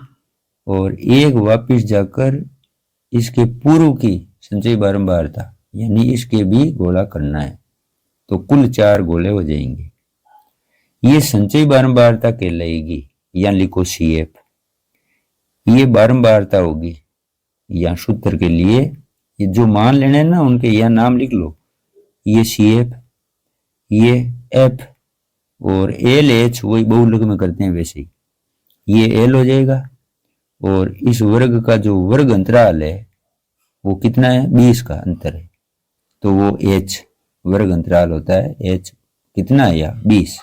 और एक वापिस जाकर इसके पूर्व की संचयी बारंबारता यानी इसके भी गोला करना है, तो कुल 4 गोले हो जाएंगे। ये संचयी बारंबारता कहलाएगी, या लिखो CF। ये बारंबारता होगी, या सूत्र के लिए ये जो मान लेने हैं ना उनके या नाम लिख लो, ये CF, ये F, और LH वही बहुलक में करते हैं वैसे ही, ये L हो जाएगा, और इस वर्ग का जो वर्ग अंतराल है वो कितना है, 20 का अंतर है, तो वो H वर्ग अंतराल होता है, H कितना है, या 20,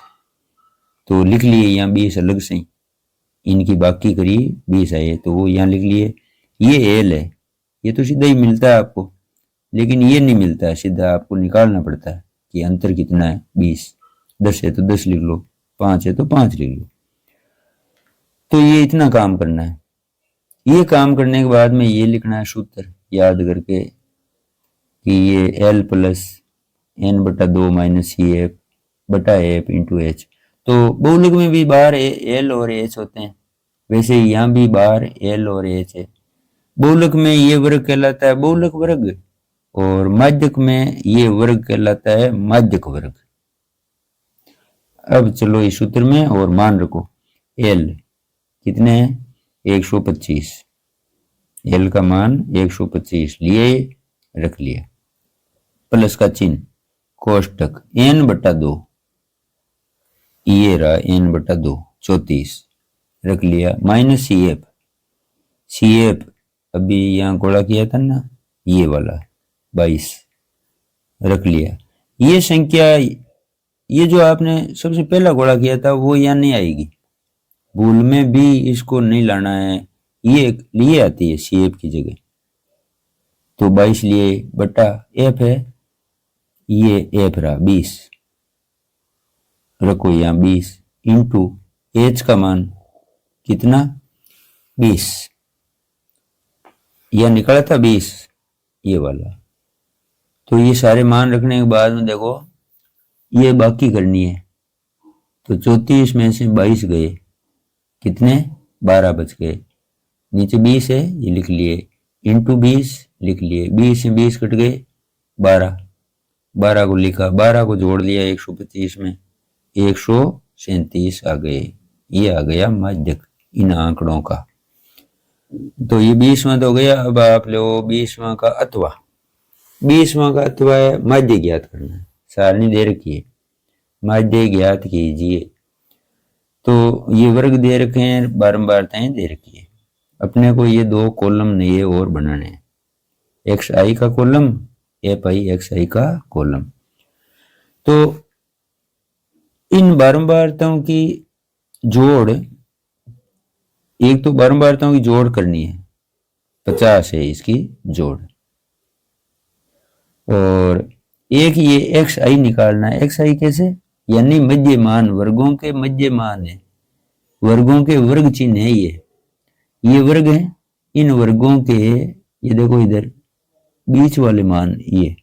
तो लिख लिए यहाँ 20 अलग से, इनकी बाकी करी 20 है, तो वो यहाँ लिख लिए। ये L है, ये तो सीधा ही मिलता है आपको, लेकिन ये नहीं मिलता है, सीधा आपको निकालना पड़ता है कि अंतर कितना है, 20, 10 है तो 10 लिख लो, 5 है तो 5 लिख लो। तो ये इतना काम करना है। ये काम करने के बाद में ये लिखना है सूत्र याद करके कि ये L plus N/2 minus CF बटा F इंटू H। तो बहुलक में भी बाहर L और H होते हैं, वैसे यहाँ भी बाहर L और H है। बहुलक में ये वर्ग कहलाता है बहुलक वर्ग, और माध्यक में ये वर्ग कहलाता है माध्यक वर्ग। अब चलो इस सूत्र में और मान रखो, L कितने हैं, 125, L का मान 125 लिए, रख लिया, प्लस का चिन्ह, कोष्टक N/2, ये रहा N/2 34 रख लिया, माइनस CF अभी यहाँ गोला किया था ना, ये वाला 22 रख लिया। ये संख्या, ये जो आपने सबसे पहला गोला किया था वो यहाँ नहीं आएगी, भूल में भी इसको नहीं लाना है, ये आती है CF की जगह, तो 22 लिए बटा F है, ये F रहा 20 रखो यहाँ 20 इंटू H का मान कितना, 20, यह निकला था 20 ये वाला। तो ये सारे मान रखने के बाद में देखो ये बाकी करनी है, तो 34 में से 22 गए, कितने, 12 बच गए, नीचे 20 है ये लिख लिए, इंटू 20 लिख लिए, 20 से 20 कट गए, 12 को लिखा, 12 को जोड़ लिया 125 में, 137 आ गए। ये आ गया माध्यक इन आंकड़ों का। तो ये 20वां तो हो गया। अब आप लो 20वां का अथवा। 20वां का अथवा है माध्य ज्ञात करना है, सारणी दे रखी है, माध्य ज्ञात कीजिए। तो ये वर्ग दे रखे हैं, बारंबारताएं दे रखी है, अपने को ये 2 कॉलम नए और बनाने हैं, xi का कॉलम, fi का कॉलम। तो इन बारंबारताओं की जोड़, एक तो बारंबारताओं की जोड़ करनी है, 50 है इसकी जोड़, और एक ये xi निकालना है। xi कैसे, यानी मध्य मान, वर्गों के मध्य मान है, वर्गों के वर्ग चिन्ह है, ये वर्ग है, इन वर्गों के ये देखो इधर बीच वाले मान ये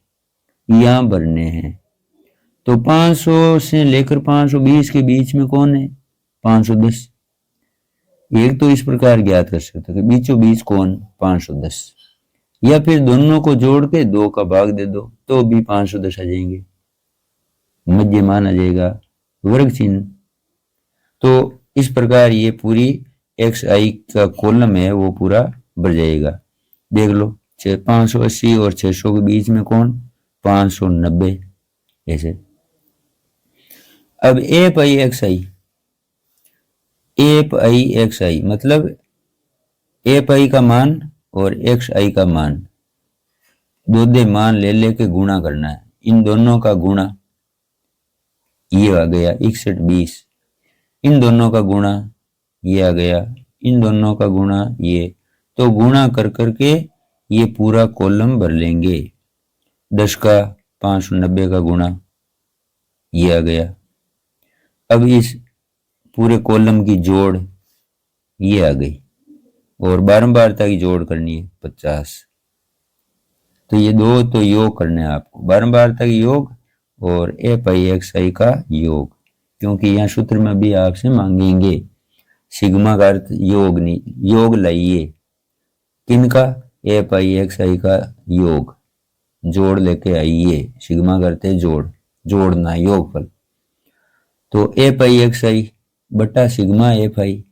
यहां भरने हैं। तो 500 से लेकर 520 के बीच में कौन है, 510। एक तो इस प्रकार ज्ञात कर सकते हो कि बीचों बीच कौन, 510, या फिर दोनों को जोड़ के 2 का भाग दे दो तो भी 510 आ जाएंगे, मध्य मान आ जाएगा, वर्ग चिन्ह। तो इस प्रकार ये पूरी xi का कॉलम है वो पूरा भर जाएगा। देख लो 580 और 600 के बीच में कौन, 590 ऐसे। अब fi मतलब fi का मान और xi का मान, दो मान ले लेके गुणा करना है, इन दोनों का गुणा, ये आ गया 6120, इन दोनों का गुणा ये आ गया इन दोनों का गुणा ये, तो गुणा कर करके ये पूरा कॉलम भर लेंगे। 10 का 590 का गुणा ये आ गया। अब इस पूरे कॉलम की जोड़ ये आ गई और बारंबारता की जोड़ करनी है 50। तो ये दो तो योग करना है आपको, बारंबारता की योग और ए पाई एक्स आई का योग, क्योंकि यहाँ सूत्र में भी आपसे मांगेंगे। सिग्मा का अर्थ योग नहीं, योग लाइए किनका, ए पाई एक्स आई का योग, जोड़ लेके आइए। सिग्मा करते जोड़, जोड़ना योगफल। तो ए पाई एक्स आई बटा sigma F I,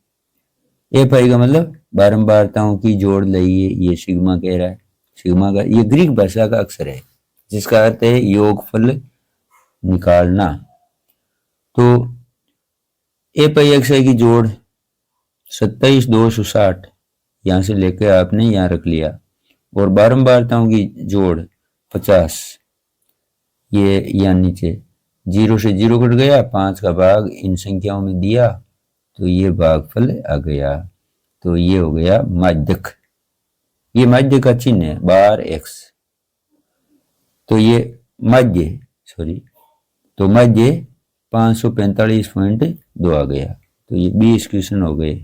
F I का मतलब बारंबारताओं की जोड़ लाइए, ये सिग्मा कह रहा है। सिग्मा का ये ग्रीक भाषा का अक्षर है जिसका अर्थ है योगफल निकालना। तो ए पाई एक्स आई की जोड़ 27,260 यहां से लेकर आपने यहां रख लिया, और बारंबारताओं की जोड़ 50, ये यहाँ नीचे 0 से 0 कट गया, 5 का भाग इन संख्याओं में दिया तो ये भागफल आ गया। तो ये हो गया माध्यक, ये माध्य का चिन्ह है बार एक्स, तो ये माध्य तो माध्य 545.2 आ गया। तो ये 20 क्वेश्चन हो गए।